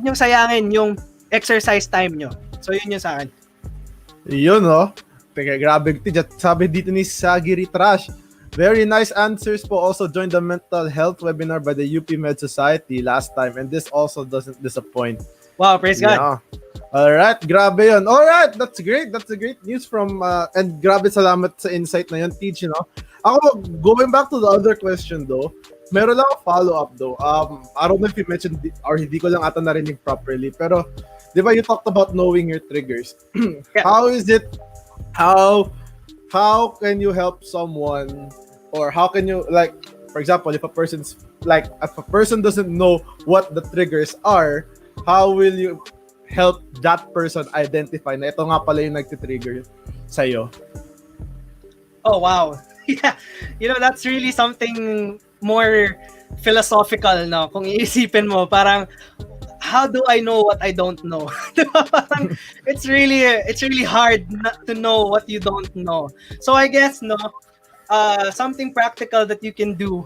[SPEAKER 3] niyong sayangin yung exercise time nyo. So, yun yung sa akin.
[SPEAKER 1] Yun, no? Teka, grabe. Sabi dito ni Sagiri Trash, very nice answers po. Also joined the mental health webinar by the UP Med Society last time, and this also doesn't disappoint.
[SPEAKER 3] Wow, praise God.
[SPEAKER 1] Alright, grabe yun. Alright, that's great. That's a great news from, and grabe salamat sa insight na yun, Teej, you know? Ako, going back to the other question though, meron lang a follow-up though. I don't know if you mentioned, or hindi ko lang ata narinig properly, pero, di ba you talked about knowing your triggers?
[SPEAKER 3] Yeah.
[SPEAKER 1] How can you help someone, or how can you, like, for example, if a person doesn't know what the triggers are, how will you help that person identify na ito nga pala yung nagtitrigger sa'yo?
[SPEAKER 3] Oh, wow. Yeah. That's really something more philosophical, no? Kung iisipin mo, parang, how do I know what I don't know? Parang, it's really hard not to know what you don't know. So I guess, no, something practical that you can do,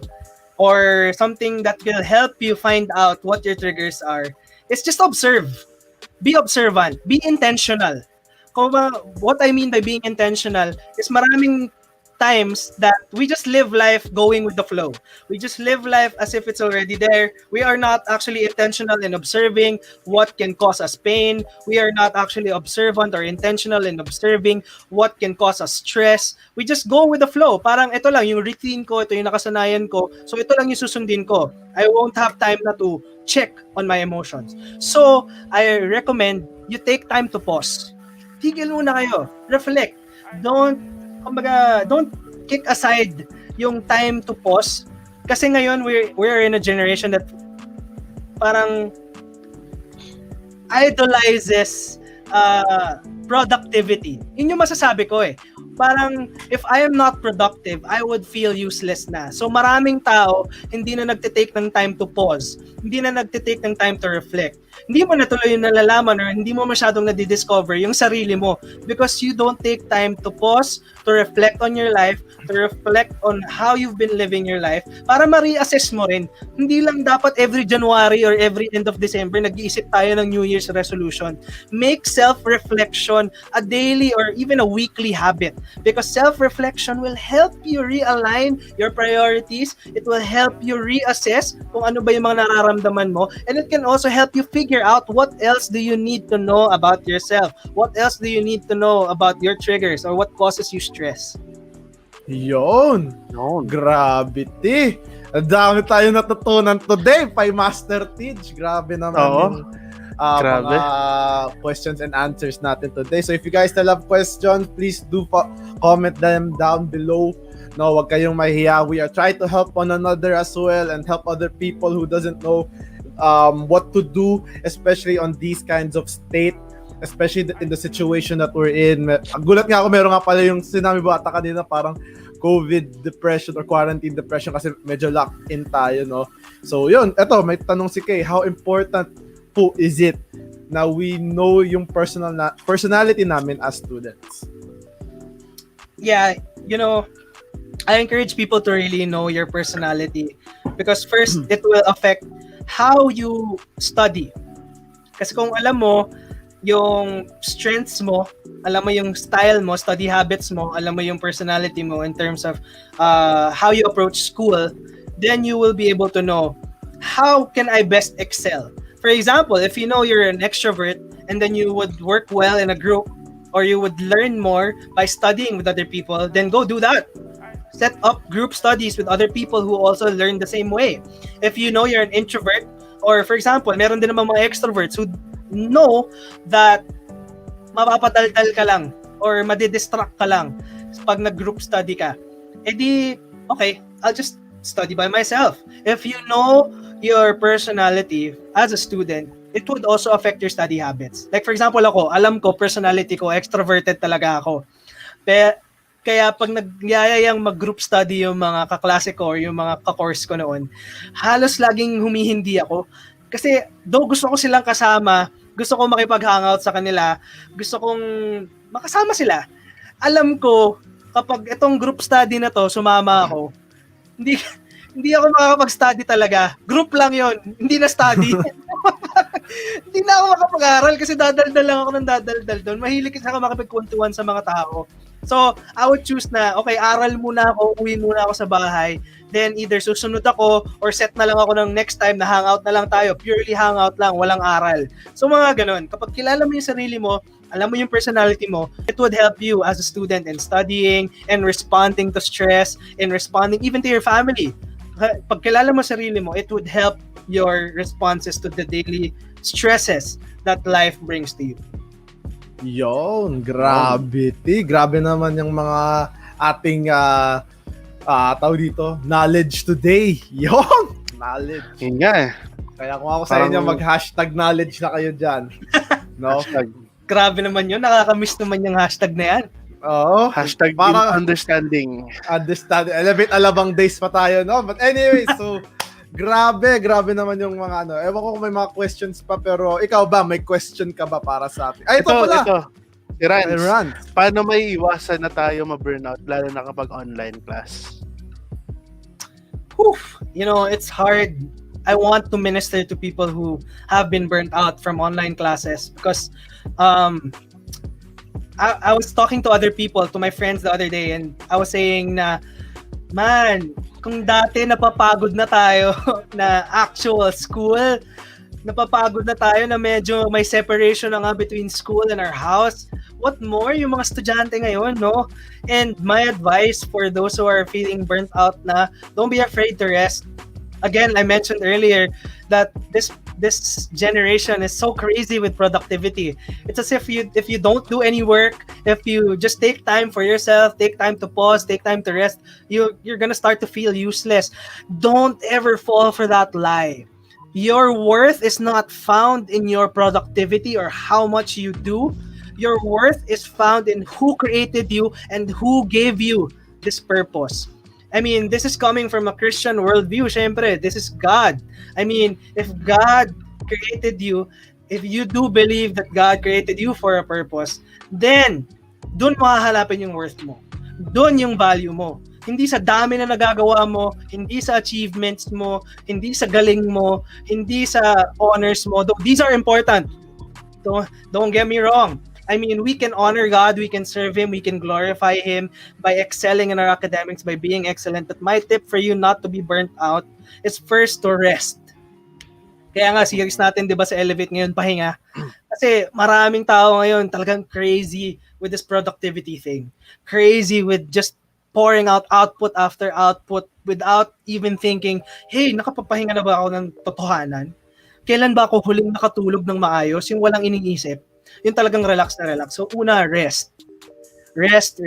[SPEAKER 3] or something that will help you find out what your triggers are, is just observe. Be observant. Be intentional. What I mean by being intentional is maraming times that we just live life going with the flow. We just live life as if it's already there. We are not actually intentional in observing what can cause us pain. We are not actually observant or intentional in observing what can cause us stress. We just go with the flow. Parang ito lang yung routine ko, ito yung nakasanayan ko. So ito lang yung susundin ko. I won't have time na to check on my emotions. So I recommend you take time to pause. Tigil muna kayo. Reflect. Don't kick aside yung time to pause. Kasi ngayon, we're in a generation that parang idolizes productivity. Yun yung masasabi ko eh. Parang, if I am not productive, I would feel useless na. So maraming tao, hindi na nagtitake ng time to pause. Hindi na nagtitake ng time to reflect. Hindi mo na tuloy yung nalalaman or hindi mo masyadong nadidiscover yung sarili mo because you don't take time to pause, to reflect on your life, to reflect on how you've been living your life para ma-reassess mo rin. Hindi lang dapat every January or every end of December nag-iisip tayo ng New Year's resolution. Make self-reflection a daily or even a weekly habit because self-reflection will help you realign your priorities. It will help you reassess kung ano ba yung mga nararamdaman mo, and it can also help you figure out what else do you need to know about yourself. What else do you need to know about your triggers or what causes you stress.
[SPEAKER 1] Yun. Grabe, T. Ang dami tayo natutunan today by Master Teej. Grabe naman yung mga questions and answers natin today. So if you guys still have questions, please do comment them down below. No, wag kayong mahiya. We are trying to help one another as well and help other people who doesn't know what to do, especially on these kinds of state, especially in the situation that we're in. Gulat nga ako, meron nga pala yung sinabi bata kanina, parang COVID depression or quarantine depression kasi medyo locked in tayo, no? So yun, eto, may tanong si Kay, how important po is it na we know yung personality namin as students?
[SPEAKER 3] Yeah, you know, I encourage people to really know your personality because first, it will affect how you study. Kasi kung alam mo yung strengths mo, alam mo yung style mo, study habits mo, alam mo yung personality mo in terms of how you approach school, then you will be able to know how can I best excel. For example, if you know you're an extrovert and then you would work well in a group or you would learn more by studying with other people, then go do that. Set up group studies with other people who also learn the same way. If you know you're an introvert, or for example, meron din naman mga extroverts who know that mapapadaldal ka lang or madidistract ka lang pag nag-group study ka. Edi, okay, I'll just study by myself. If you know your personality as a student, it would also affect your study habits. Like for example ako, alam ko, personality ko, extroverted talaga ako. Kaya pag nagyayayang mag-group study yung mga kaklase ko or yung mga ka-course ko noon, halos laging humihindi ako. Kasi though gusto ko silang kasama, gusto ko makipag-hangout sa kanila, gusto kong makasama sila. Alam ko, kapag itong group study na to, sumama ako, hindi ako makakapag-study talaga. Group lang yon, hindi na study. Hindi na ako makapag-aral kasi dadaldal lang ako ng dadaldal doon. Mahilig kasi ako makipagkwentuhan sa mga tao. So, I would choose na, okay, aral muna ako, uwi muna ako sa bahay. Then, either susunod ako or set na lang ako ng next time na hangout na lang tayo. Purely hangout lang, walang aral. So, mga ganun. Kapag kilala mo yung sarili mo, alam mo yung personality mo, it would help you as a student in studying and responding to stress and responding even to your family. Pag kilala mo sarili mo, it would help your responses to the daily stresses that life brings to you.
[SPEAKER 1] Yon, grabe. Grabe naman yung mga ating tawag dito, knowledge today. Yon, knowledge.
[SPEAKER 2] Yun nga eh.
[SPEAKER 1] Kaya kung ako sa inyo, mag-hashtag knowledge na kayo dyan. No?
[SPEAKER 3] Grabe naman yun. Nakakamiss naman yung hashtag na yan.
[SPEAKER 1] Oo.
[SPEAKER 2] Hashtag understanding.
[SPEAKER 1] Understanding. Elevate alabang days pa tayo, no? But anyway, so grabe naman yung mga ano. Ewan ko kung may mga questions pa, pero ikaw ba, may question ka ba para sa atin? Ay, ito pala. Ito.
[SPEAKER 2] Rans. Paano may iwasan na tayo ma-burnout, lalo na kapag online class?
[SPEAKER 3] You know, it's hard. I want to minister to people who have been burnt out from online classes because I was talking to other people, to my friends the other day, and I was saying na, man, kung dati napapagod na tayo na actual school, napapagod na tayo na medyo may separation na nga between school and our house, what more yung mga estudyante ngayon, no? And my advice for those who are feeling burnt out na, don't be afraid to rest. Again, I mentioned earlier that this generation is so crazy with productivity. It's as if you don't do any work, if you just take time for yourself, take time to pause, take time to rest, you're gonna start to feel useless. Don't ever fall for that lie. Your worth is not found in your productivity or how much you do. Your worth is found in who created you and who gave you this purpose. I mean, this is coming from a Christian worldview, syempre. This is God. I mean, if God created you, if you do believe that God created you for a purpose, then doon mo hahanapin yung worth mo. Doon yung value mo. Hindi sa dami na nagagawa mo, hindi sa achievements mo, hindi sa galing mo, hindi sa honors mo. These are important. Don't get me wrong. I mean, we can honor God, we can serve Him, we can glorify Him by excelling in our academics, by being excellent. But my tip for you not to be burnt out is first to rest. Kaya nga, series natin, di ba, sa Elevate ngayon, pahinga. Kasi maraming tao ngayon talagang crazy with this productivity thing. Crazy with just pouring out output after output without even thinking, hey, nakapapahinga na ba ako ng totohanan? Kailan ba ako huling nakatulog ng maayos? Yung walang iniisip. Yung talagang relax na relax. So, una, rest. Rest.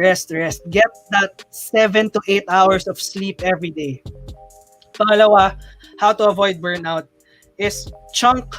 [SPEAKER 3] Get that 7 to 8 hours of sleep every day. Pangalawa, how to avoid burnout is chunk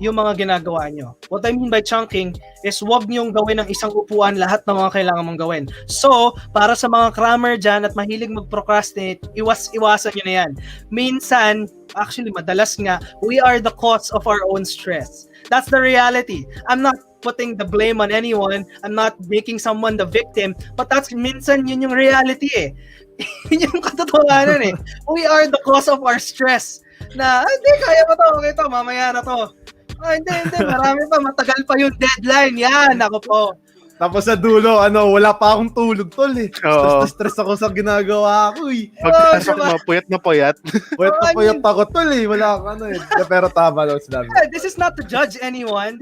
[SPEAKER 3] yung mga ginagawa nyo. What I mean by chunking is wag nyong gawin ng isang upuan lahat ng mga kailangan mong gawin. So, para sa mga crammer dyan at mahilig mag-procrastinate, iwasan nyo na yan. Minsan, actually madalas nga, we are the cause of our own stress. That's the reality. I'm not putting the blame on anyone. I'm not making someone the victim. But that's minsan yun yung reality eh. Yun yung katotohanan eh. We are the cause of our stress. Na, hindi, kaya pa to. Okay to, mamaya na to. Hindi, marami pa. Matagal pa yung deadline. Yan, ako po.
[SPEAKER 1] Tapos sa dulo, wala pa akong tulog, tol eh. Stress ako sa ginagawa ko eh.
[SPEAKER 2] Pagpasok mo, puyat na puyat.
[SPEAKER 1] Puyat ako, tol eh. Wala akong eh. Pero tama daw sila.
[SPEAKER 3] This is not to judge anyone.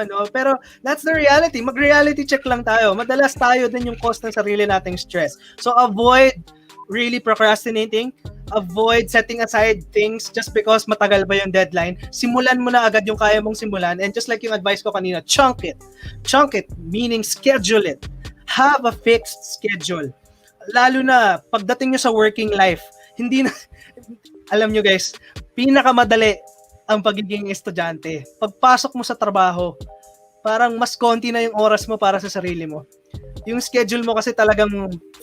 [SPEAKER 3] No? Pero that's the reality. Mag-reality check lang tayo. Madalas tayo din yung cause ng sarili nating stress. So avoid really procrastinating. Avoid setting aside things just because matagal ba yung deadline. Simulan mo na agad yung kaya mong simulan. And just like yung advice ko kanina, chunk it. Chunk it, meaning schedule it. Have a fixed schedule. Lalo na, pagdating nyo sa working life, hindi na, alam nyo guys, pinakamadali ang pagiging estudyante. Pagpasok mo sa trabaho, parang mas konti na yung oras mo para sa sarili mo. Yung schedule mo kasi talagang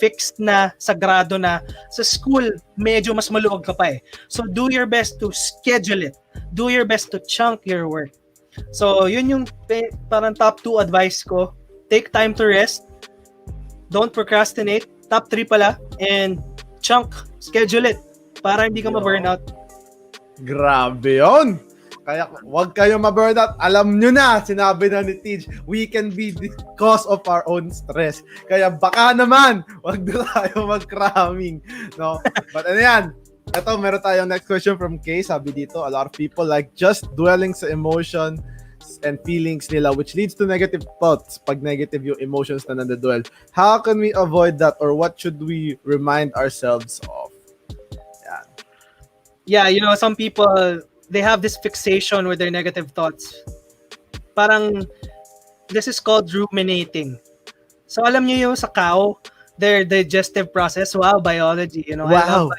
[SPEAKER 3] fixed na, sagrado na. Sa school, medyo mas maluwag ka pa eh. So do your best to schedule it. Do your best to chunk your work. So yun yung parang top 2 advice ko. Take time to rest. Don't procrastinate. Top 3 pala. And chunk. Schedule it. Para hindi ka ma-burnout.
[SPEAKER 1] Grabe yun! Kaya wag kayo ma-burnout. Alam nyo na, sinabi na ni Teej, we can be the cause of our own stress. Kaya baka naman, wag na tayo mag-cramming. No? But ano yan? Ito, meron tayong next question from Kay. Sabi dito, a lot of people like just dwelling sa emotion and feelings nila which leads to negative thoughts pag negative yung emotions na nandoduel. How can we avoid that or what should we remind ourselves of?
[SPEAKER 3] Yeah, you know, some people, they have this fixation with their negative thoughts. Parang, this is called ruminating. So alam niyo yung sa cow, their digestive process. Wow, biology. You know,
[SPEAKER 1] wow.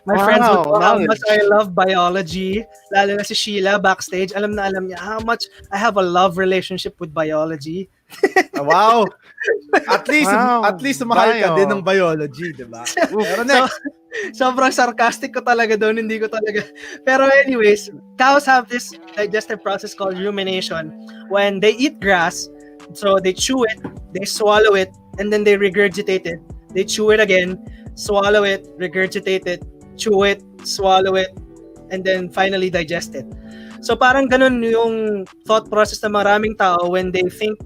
[SPEAKER 3] My friends would know how much I love biology. Lalo na si Sheila backstage. Alam niya how much I have a love relationship with biology.
[SPEAKER 1] Wow. At least mahal ka din ng biology, di ba? Pero next.
[SPEAKER 3] Sobrang sarcastic ko talaga doon, hindi ko talaga. Pero anyways, cows have this digestive process called rumination. When they eat grass, so they chew it, they swallow it, and then they regurgitate it. They chew it again, swallow it, regurgitate it, chew it, swallow it, and then finally digest it. So parang ganun yung thought process ng maraming tao when they think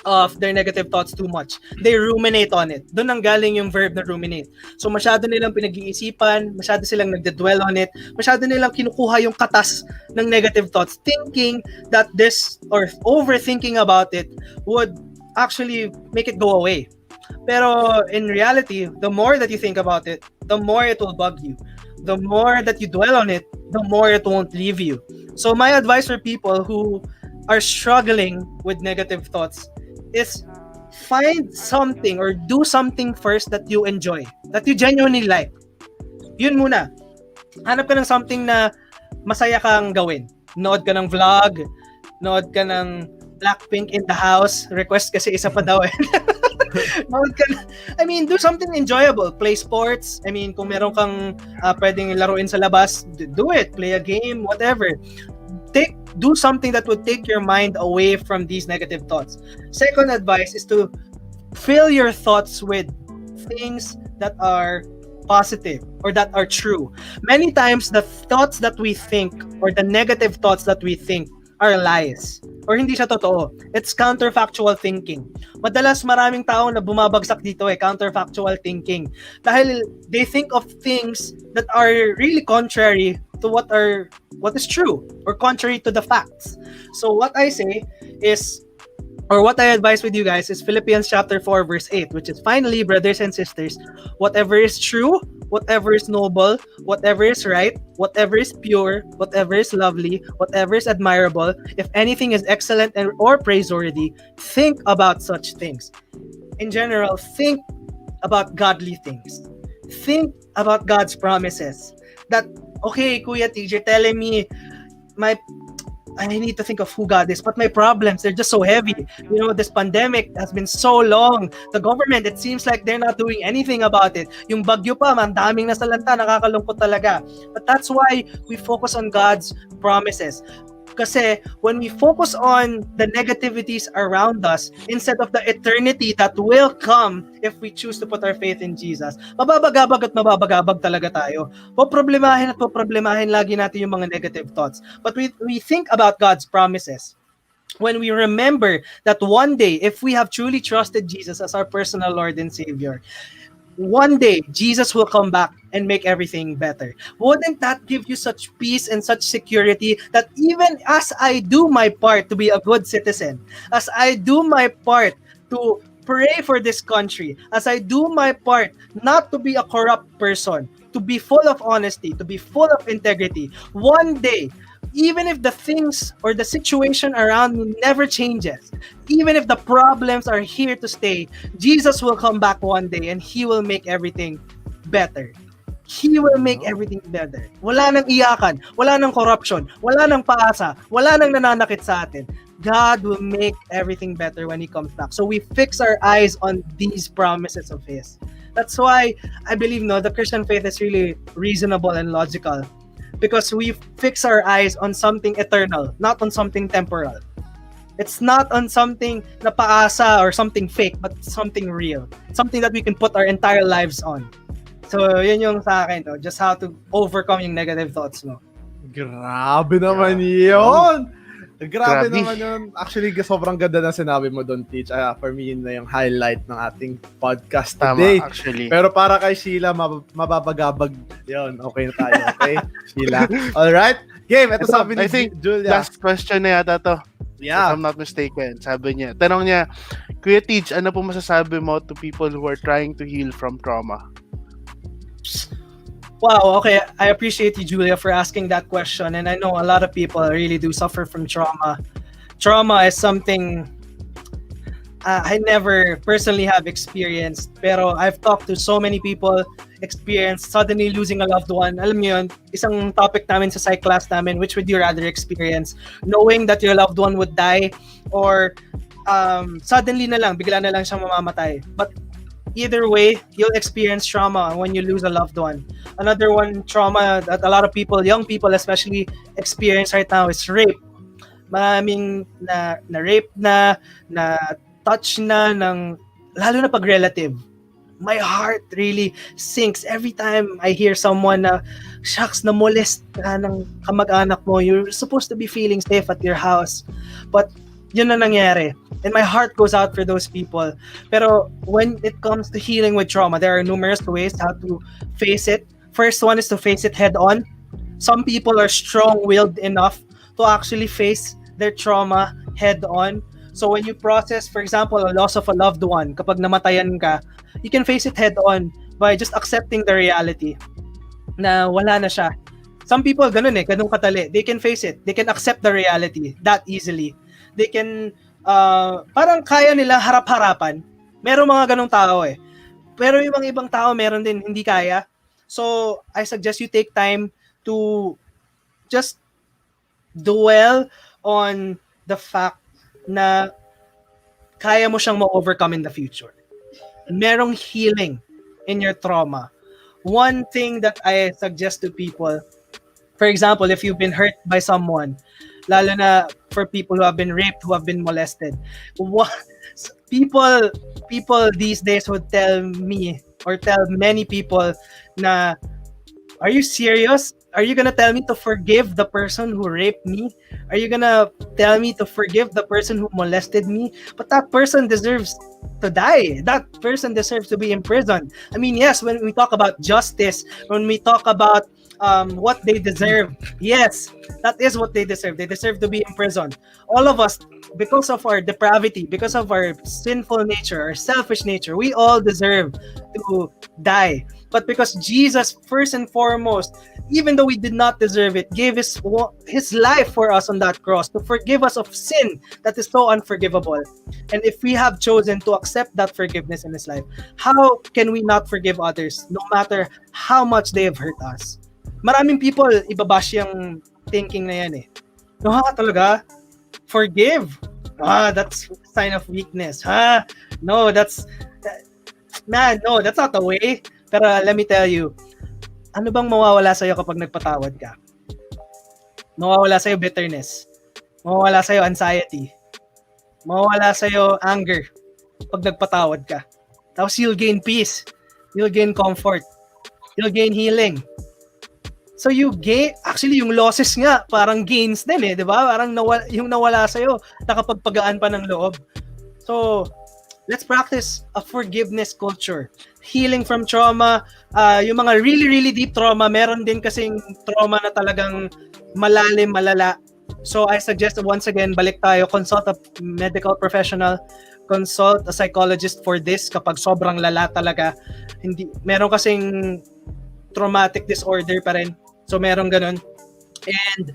[SPEAKER 3] of their negative thoughts too much. They ruminate on it. Doon ang galing yung verb na ruminate. So masyado nilang pinag-iisipan, masyado silang nagde-dwell on it, masyado nilang kinukuha yung katas ng negative thoughts, thinking that this or overthinking about it would actually make it go away. Pero in reality, the more that you think about it, the more it will bug you. The more that you dwell on it, the more it won't leave you. So my advice for people who are struggling with negative thoughts is find something or do something first that you enjoy, that you genuinely like. Yun muna. Hanap ka ng something na masaya kang gawin. Nood ka ng vlog, nood ka ng Blackpink in the house, request kasi isa pa daw eh. I mean, do something enjoyable. Play sports. I mean, kung meron kang pwedeng laruin sa labas, do it. Play a game, whatever. Do something that would take your mind away from these negative thoughts. Second advice is to fill your thoughts with things that are positive or that are true. Many times, the thoughts that we think or the negative thoughts that we think are lies or hindi siya totoo. It's counterfactual thinking. Madalas maraming tao na bumabagsak dito counterfactual thinking. Dahil they think of things that are really contrary to what is true or contrary to the facts. So what I say is, or what I advise with you guys is Philippians chapter 4 verse 8, which is, finally, brothers and sisters, whatever is true, whatever is noble, whatever is right, whatever is pure, whatever is lovely, whatever is admirable, if anything is excellent or praiseworthy, think about such things. In general, think about godly things. Think about God's promises. That, okay, Kuya Teej, you're telling me I need to think of who God is, but my problems, they're just so heavy. You know, this pandemic has been so long. The government, it seems like they're not doing anything about it. Yung bagyo pa, man, daming nasalanta, nakakalungkot talaga. But that's why we focus on God's promises. Kasi when we focus on the negativities around us instead of the eternity that will come if we choose to put our faith in Jesus, mababagabag at mababagabag talaga tayo. Poproblemahin lagi natin yung mga negative thoughts. But we think about God's promises. When we remember that one day, if we have truly trusted Jesus as our personal Lord and Savior, one day, Jesus will come back and make everything better. Wouldn't that give you such peace and such security that even as I do my part to be a good citizen, as I do my part to pray for this country, as I do my part not to be a corrupt person, to be full of honesty, to be full of integrity, one day, even if the things or the situation around me never changes, even if the problems are here to stay, Jesus will come back one day and He will make everything better. He will make everything better. Wala nang iyakan, wala nang corruption, wala nang paasa, wala nang nananakit sa atin. God will make everything better when He comes back. So we fix our eyes on these promises of His. That's why I believe the Christian faith is really reasonable and logical. Because we fix our eyes on something eternal, not on something temporal. It's not on something na paasa or something fake, but something real. Something that we can put our entire lives on. So, yun yung sa akin, just how to overcome yung negative thoughts mo.
[SPEAKER 1] Grabe naman yun!
[SPEAKER 2] Grabe.
[SPEAKER 1] Grabe naman yun. Actually, sobrang ganda na sinabi mo doon, Teej. For me, yun na yung highlight ng ating podcast today.
[SPEAKER 2] Tama, actually.
[SPEAKER 1] Pero para kay Sheila, mababagabag yun. Okay na tayo, okay? Sheila. Alright? Game, ito sabi ni
[SPEAKER 2] I think
[SPEAKER 1] Julia.
[SPEAKER 2] last question na yata to.
[SPEAKER 1] Yeah.
[SPEAKER 2] If I'm not mistaken. Sabi niya, tanong niya, Kuya Teej, ano po masasabi mo to people who are trying to heal from trauma?
[SPEAKER 3] Wow, okay. I appreciate you, Julia, for asking that question. And I know a lot of people really do suffer from trauma. Trauma is something I never personally have experienced. Pero I've talked to so many people experienced suddenly losing a loved one. Alam niyo yun, isang topic namin sa psych class namin, which would you rather experience? Knowing that your loved one would die or suddenly na lang, bigla na lang siyang mamamatay. But either way, you'll experience trauma when you lose a loved one. Another one trauma that a lot of people, young people especially, experience right now is rape. Maraming na rape na touch na ng, lalo na pag relative. My heart really sinks every time I hear someone na, shucks, na-molest ka ng kamag-anak mo. You're supposed to be feeling safe at your house. But yun na nangyari. And my heart goes out for those people. Pero when it comes to healing with trauma, there are numerous ways how to face it. First one is to face it head on. Some people are strong-willed enough to actually face their trauma head on. So when you process, for example, a loss of a loved one, kapag namatayan ka, you can face it head on by just accepting the reality na wala na siya. Some people ganun ganun katali. They can face it. They can accept the reality that easily. They can parang kaya nila harap-harapan. Merong mga ganung tao Pero yung mga ibang tao meron din hindi kaya. So I suggest you take time to just dwell on the fact na kaya mo siyang ma-overcome in the future. Merong healing in your trauma. One thing that I suggest to people, for example, if you've been hurt by someone, lalo na for people who have been raped, who have been molested, people these days would tell me or tell many people na, are you serious? Are you gonna tell me to forgive the person who raped me? Are you gonna tell me to forgive the person who molested me? But that person deserves to die. That person deserves to be imprisoned. I mean, yes, when we talk about justice, when we talk about what they deserve, yes, that is what they deserve. They deserve to be imprisoned. All of us, because of our depravity, because of our sinful nature, our selfish nature, we all deserve to die. But because Jesus, first and foremost, even though we did not deserve it, gave his life for us on that cross to forgive us of sin that is so unforgivable. And if we have chosen to accept that forgiveness in his life, how can we not forgive others no matter how much they have hurt us? Maraming people, ibabash yung thinking na yan No, talaga? Forgive? That's a sign of weakness. No, that's not the way. Pero let me tell you, ano bang mawawala sa'yo kapag nagpatawad ka? Mawawala sa'yo bitterness. Mawawala sa'yo anxiety. Mawawala sa'yo anger pag nagpatawad ka. Tapos you'll gain peace. You'll gain comfort. You'll gain healing. So you gain, actually yung losses nga, parang gains din di ba? Parang yung nawala sa'yo, nakapagpagaan pa ng loob. So, let's practice a forgiveness culture. Healing from trauma, yung mga really, really deep trauma, meron din kasing trauma na talagang malalim, malala. So I suggest once again, balik tayo, consult a medical professional, consult a psychologist for this kapag sobrang lala talaga. Meron kasing traumatic disorder pa rin. So meron ganun. And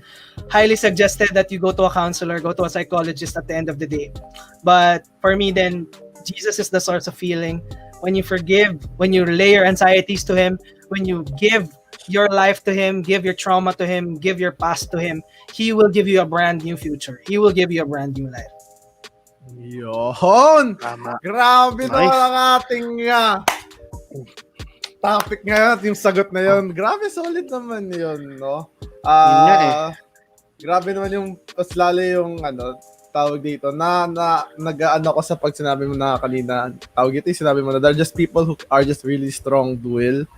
[SPEAKER 3] highly suggested that you go to a counselor, go to a psychologist at the end of the day. But for me then, Jesus is the source of healing. When you forgive, when you lay your anxieties to him, when you give your life to him, give your trauma to him, give your past to him, he will give you a brand new future. He will give you a brand new life.
[SPEAKER 1] Yon!
[SPEAKER 2] Tama.
[SPEAKER 1] Grabe
[SPEAKER 2] Nice.
[SPEAKER 1] naman ang ating topic ngayon, yung sagot na yon. Grabe, solid naman yun, no?
[SPEAKER 2] Yun nga
[SPEAKER 1] Grabe naman yung, mas lalo yung, tawag dito, nag-ano ko sa pag sinabi mo na kanina, tawag ito, sinabi mo na, they're just people who are just really strong-willed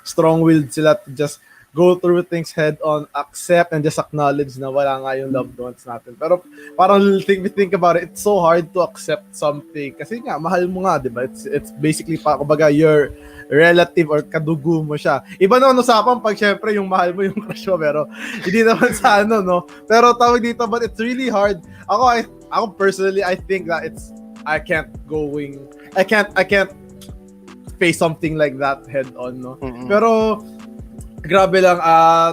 [SPEAKER 1] sila to just go through things head on, accept and just acknowledge na wala nga yung loved ones natin. Pero parang think about it, it's so hard to accept something kasi nga mahal mo nga, 'di ba? It's basically kumbaga your relative or kadugo mo siya. Iba naman usapan pag syempre yung mahal mo yung crush mo, pero hindi naman sa no. Pero tawag dito, but it's really hard. Ako personally, I think that I can't face something like that head on, no.
[SPEAKER 2] Mm-hmm.
[SPEAKER 1] Pero grabe lang,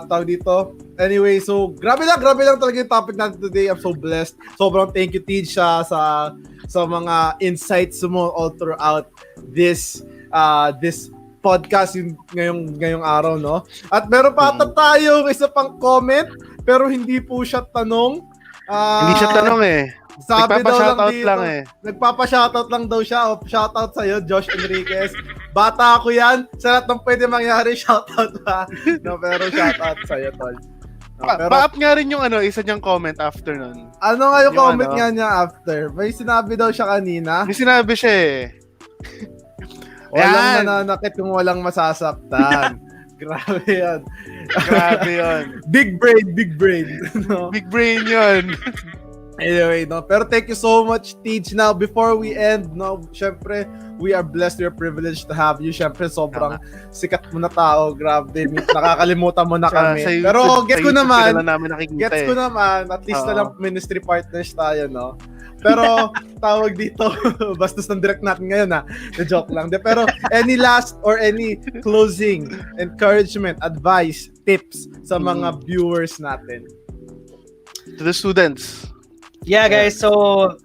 [SPEAKER 1] tawag dito. Anyway, so grabe lang talaga yung topic natin today. I'm so blessed. Sobrang thank you, Teej, sa mga insights mo all throughout this podcast ngayong araw, no? At meron pa ata tayong isa pang comment, pero hindi po siya tanong.
[SPEAKER 2] Hindi siya tanong
[SPEAKER 1] Sabi daw lang dito,
[SPEAKER 2] nagpapa-shoutout
[SPEAKER 1] lang daw siya. Shoutout sa'yo, Josh Enriquez. Bata ako yan. Sa lahat ng pwede mangyari, shoutout ha. No, pero shoutout sa'yo, tol. No,
[SPEAKER 2] Pa-up nga rin yung isa niyang comment after nun.
[SPEAKER 1] Ano nga yung comment nga niya after? May sinabi daw siya kanina.
[SPEAKER 2] May sinabi siya
[SPEAKER 1] Walang nananakit kung walang masasaktan. Grabe yan.
[SPEAKER 2] Grabe yun.
[SPEAKER 1] Big brain. No?
[SPEAKER 2] Big brain yun.
[SPEAKER 1] Anyway, no, pero thank you so much, Teej. Now, before we end, no, syempre, we are blessed, we are privileged to have you. Syempre, sobrang sikat mo na tao. Grabe, nakakalimutan mo na kami. Pero get ko naman, at least na lang ministry partners tayo, no? Pero, tawag dito, bastos ng direct natin ngayon, ha? Na-joke lang. Pero, any last or any closing encouragement, advice, tips sa mga viewers natin?
[SPEAKER 2] To the students.
[SPEAKER 3] Yeah, guys. So,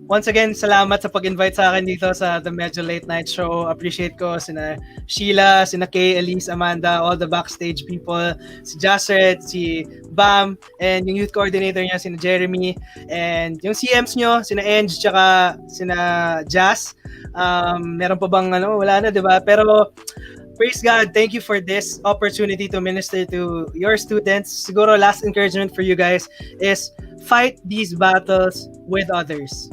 [SPEAKER 3] once again, salamat sa pag-invite sa akin dito sa The Medyo Late Night Show. Appreciate ko sina Sheila, sina Kay, Elise, Amanda, all the backstage people, si Jasred, si Bam, and yung youth coordinator niya, sina Jeremy, and yung CMs nyo, sina Eng, tsaka sina Jazz. Meron pa bang wala na, di ba? Pero, praise God, thank you for this opportunity to minister to your students. Siguro last encouragement for you guys is fight these battles with others.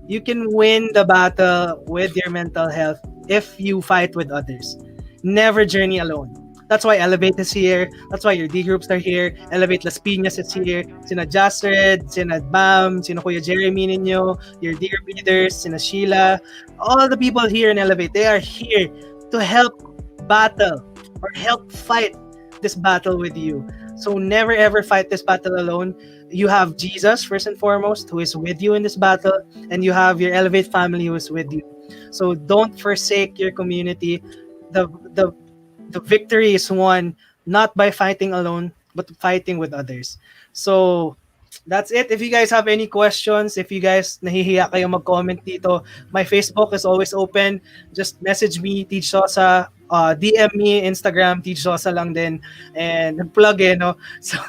[SPEAKER 3] You can win the battle with your mental health if you fight with others. Never journey alone. That's why Elevate is here. That's why your D groups are here. Elevate Las Piñas is here. Sina Jasred, sina Bam, sina Kuya Jeremy ninyo, your D group leaders, sina Sheila, all the people here in Elevate, they are here to help battle or help fight this battle with you. So never ever fight this battle alone. You have Jesus first and foremost who is with you in this battle, and you have your Elevate family who is with you. So don't forsake your community. The victory is won not by fighting alone, but fighting with others. So that's it. If you guys have any questions, if you guys nahihiya kayo mag-comment dito, my Facebook is always open. Just message me, Teej Sosa. DM me, Instagram, Teej Sosa lang din. And plug no? So,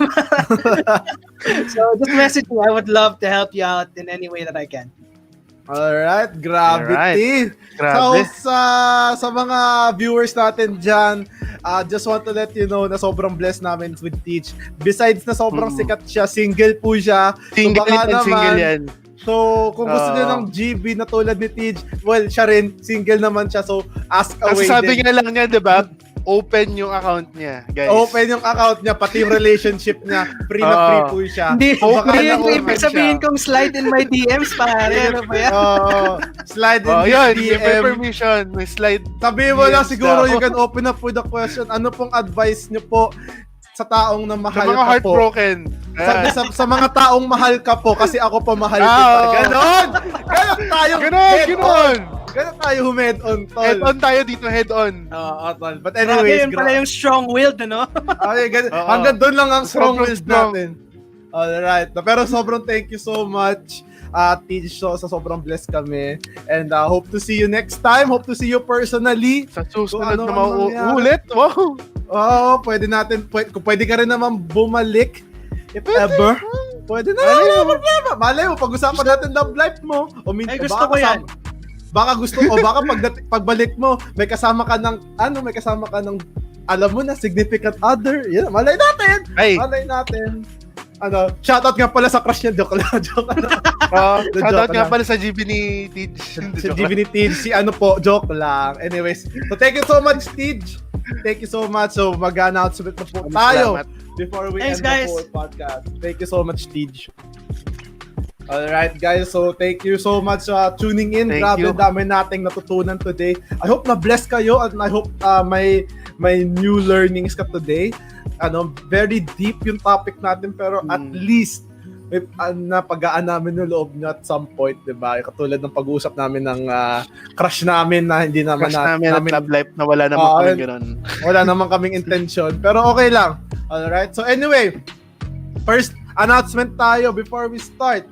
[SPEAKER 3] so just message me. I would love to help you out in any way that I can.
[SPEAKER 1] Alright, grabe.
[SPEAKER 2] Grabe.
[SPEAKER 1] So, sa mga viewers natin dyan, just want to let you know na sobrang blessed namin with Teej. Besides na sobrang sikat siya, single po siya.
[SPEAKER 2] Single yan.
[SPEAKER 1] So, kung gusto niyo ng GB na tulad ni Teej, well, siya rin, single naman siya. So, ask away.
[SPEAKER 2] Kasi sabi nga lang niya, di ba? Open yung account niya, guys.
[SPEAKER 1] Open yung account niya, pati yung relationship niya. Free na free po siya.
[SPEAKER 3] Hindi,
[SPEAKER 1] So, baka
[SPEAKER 3] yung
[SPEAKER 1] na-open
[SPEAKER 3] ibig sabihin
[SPEAKER 1] siya.
[SPEAKER 3] kong slide in my DMs, pare. Ano ba yan?
[SPEAKER 1] Slide in
[SPEAKER 2] Yun,
[SPEAKER 1] his
[SPEAKER 2] may
[SPEAKER 1] DM.
[SPEAKER 2] permission, may slide.
[SPEAKER 1] Sabihin mo lang
[SPEAKER 2] DMs
[SPEAKER 1] siguro,
[SPEAKER 2] daw.
[SPEAKER 1] you can open up with a question. Ano pong advice niyo po sa taong na
[SPEAKER 2] Sa
[SPEAKER 1] mahal
[SPEAKER 2] mga
[SPEAKER 1] ka po?
[SPEAKER 2] heartbroken.
[SPEAKER 1] Sa mga taong mahal ka po, kasi ako pa mahal kita. Ganon! Ganon tayo! Ganon tayo head on, tol.
[SPEAKER 2] Head on tayo dito, head on.
[SPEAKER 1] Tol. But anyways,
[SPEAKER 3] Yun pala yung strong-willed, ano?
[SPEAKER 1] hanggang doon lang ang strong-willed
[SPEAKER 2] Strong.
[SPEAKER 1] natin. Alright. Pero sobrang thank you so much. Teej Sosa, sobrang blessed kami. And hope to see you next time. Hope to see you personally.
[SPEAKER 2] Sa susunod
[SPEAKER 1] Kung
[SPEAKER 2] na
[SPEAKER 1] mangyari.
[SPEAKER 2] mauulit. Wow.
[SPEAKER 1] Pwede natin, kung pwede ka rin naman bumalik, if ever. Pwede na, wala problema. Malay mo, pag-usapan natin love life mo.
[SPEAKER 3] Ay, gusto ko yan.
[SPEAKER 1] Baka gusto, o baka pagbalik mo, may kasama ka ng, alam mo na, significant other. Yeah, malay natin. Malay natin. Shoutout nga pala sa crush niya. Joke lang.
[SPEAKER 2] Shoutout nga pala sa GB ni Teej.
[SPEAKER 1] Si GB ni Teej. Joke lang. Anyways, so thank you so much, Teej. Thank you so much. So mag-announcement na po tayo before we end the whole podcast. Thank you so much, Teej. Alright, guys. So thank you so much tuning in. Grabe, dami nating natutunan today. I hope na-bless kayo, and I hope may new learnings ka today. Very deep yung topic natin, pero at least napagaan namin yung loob niya at some point, diba? Katulad ng pag-uusap namin ng crush namin na hindi naman
[SPEAKER 2] namin love life na wala naman kaming ganun.
[SPEAKER 1] Wala naman kaming intention, pero okay lang. Alright, so anyway, first announcement tayo before we start.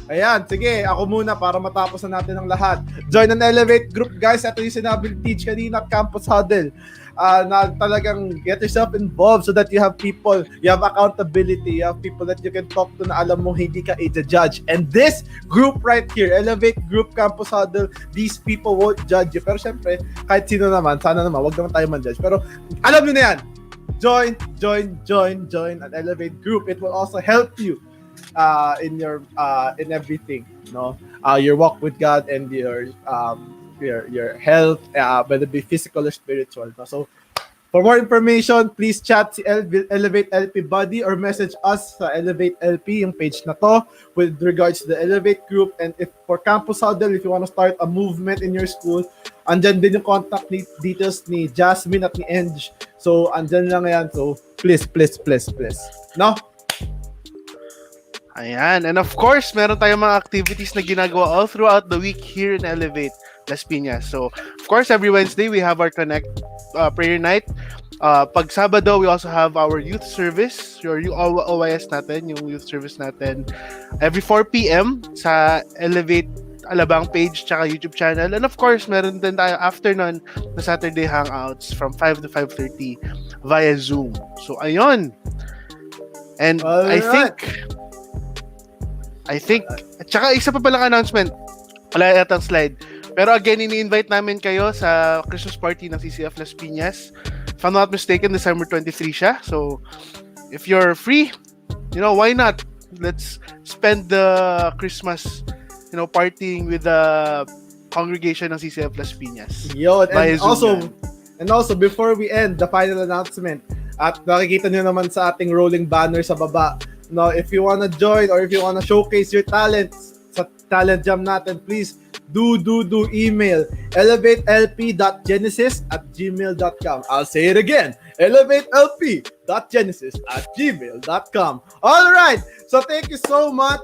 [SPEAKER 1] Ayan, sige, ako muna para matapos na natin ang lahat. Join an Elevate group, guys. Ito yung sinabi ni Teej kanina, Campus Huddle. Na talagang get yourself involved so that you have people, you have accountability, you have people that you can talk to na alam mo hindi ka i-judge. And this group right here, Elevate Group Campus Huddle, these people won't judge you. Pero syempre, kahit sino naman, sana naman, wag naman tayo man-judge. Pero alam nyo na yan, join an Elevate Group. It will also help you in everything, your walk with God and your health, whether it be physical or spiritual. So For more information, please chat si Elevate LP Buddy or message us sa Elevate LP, yung page na to, with regards to the Elevate group. And if for Campus Huddle, if you want to start a movement in your school, andyan din yung contact details ni Jasmine at ni Eng. So, andyan lang yan. So, please. No?
[SPEAKER 2] Ayan. And of course, meron tayong mga activities na ginagawa all throughout the week here in Elevate Las Piñas. So, of course, every Wednesday, we have our Connect prayer night. Pag Sabado, we also have our youth service, your OYS natin, yung youth service natin, every 4 p.m. sa Elevate Alabang page tsaka YouTube channel. And of course, meron din tayo afternoon na Saturday hangouts from 5 to 5:30 via Zoom. So, ayun. And
[SPEAKER 1] Alright.
[SPEAKER 2] I think, at saka isa pa palang announcement, wala yatang slide. Pero again, ini-invite namin kayo sa Christmas party ng CCF Las Piñas. If I'm not mistaken, December 23 siya. So, if you're free, why not? Let's spend the Christmas, partying with the congregation ng CCF Las Piñas.
[SPEAKER 1] Yo,
[SPEAKER 2] Zoom
[SPEAKER 1] and also, before we end, the final announcement, at nakikita nyo naman sa ating rolling banner sa baba, if you wanna join or if you wanna showcase your talents sa talent jam natin, please, do email elevatelp.genesis@gmail.com. I'll say it again, elevatelp.genesis@gmail.com. All right, so thank you so much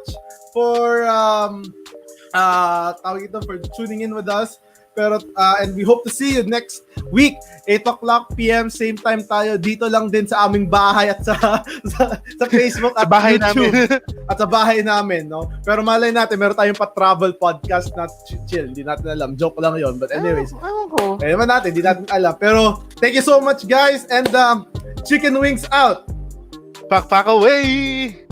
[SPEAKER 1] for for tuning in with us. Pero and we hope to see you next week, 8:00 p.m. same time tayo dito lang din sa aming bahay at sa Facebook at
[SPEAKER 2] sa bahay
[SPEAKER 1] YouTube
[SPEAKER 2] namin.
[SPEAKER 1] at sa bahay namin, no. Pero malay natin meron tayong pa-travel podcast na chill, hindi natin alam, joke lang 'yon, but anyways. Kaya naman natin, hindi natin alam. Pero thank you so much guys, and chicken wings out.
[SPEAKER 2] Pak away.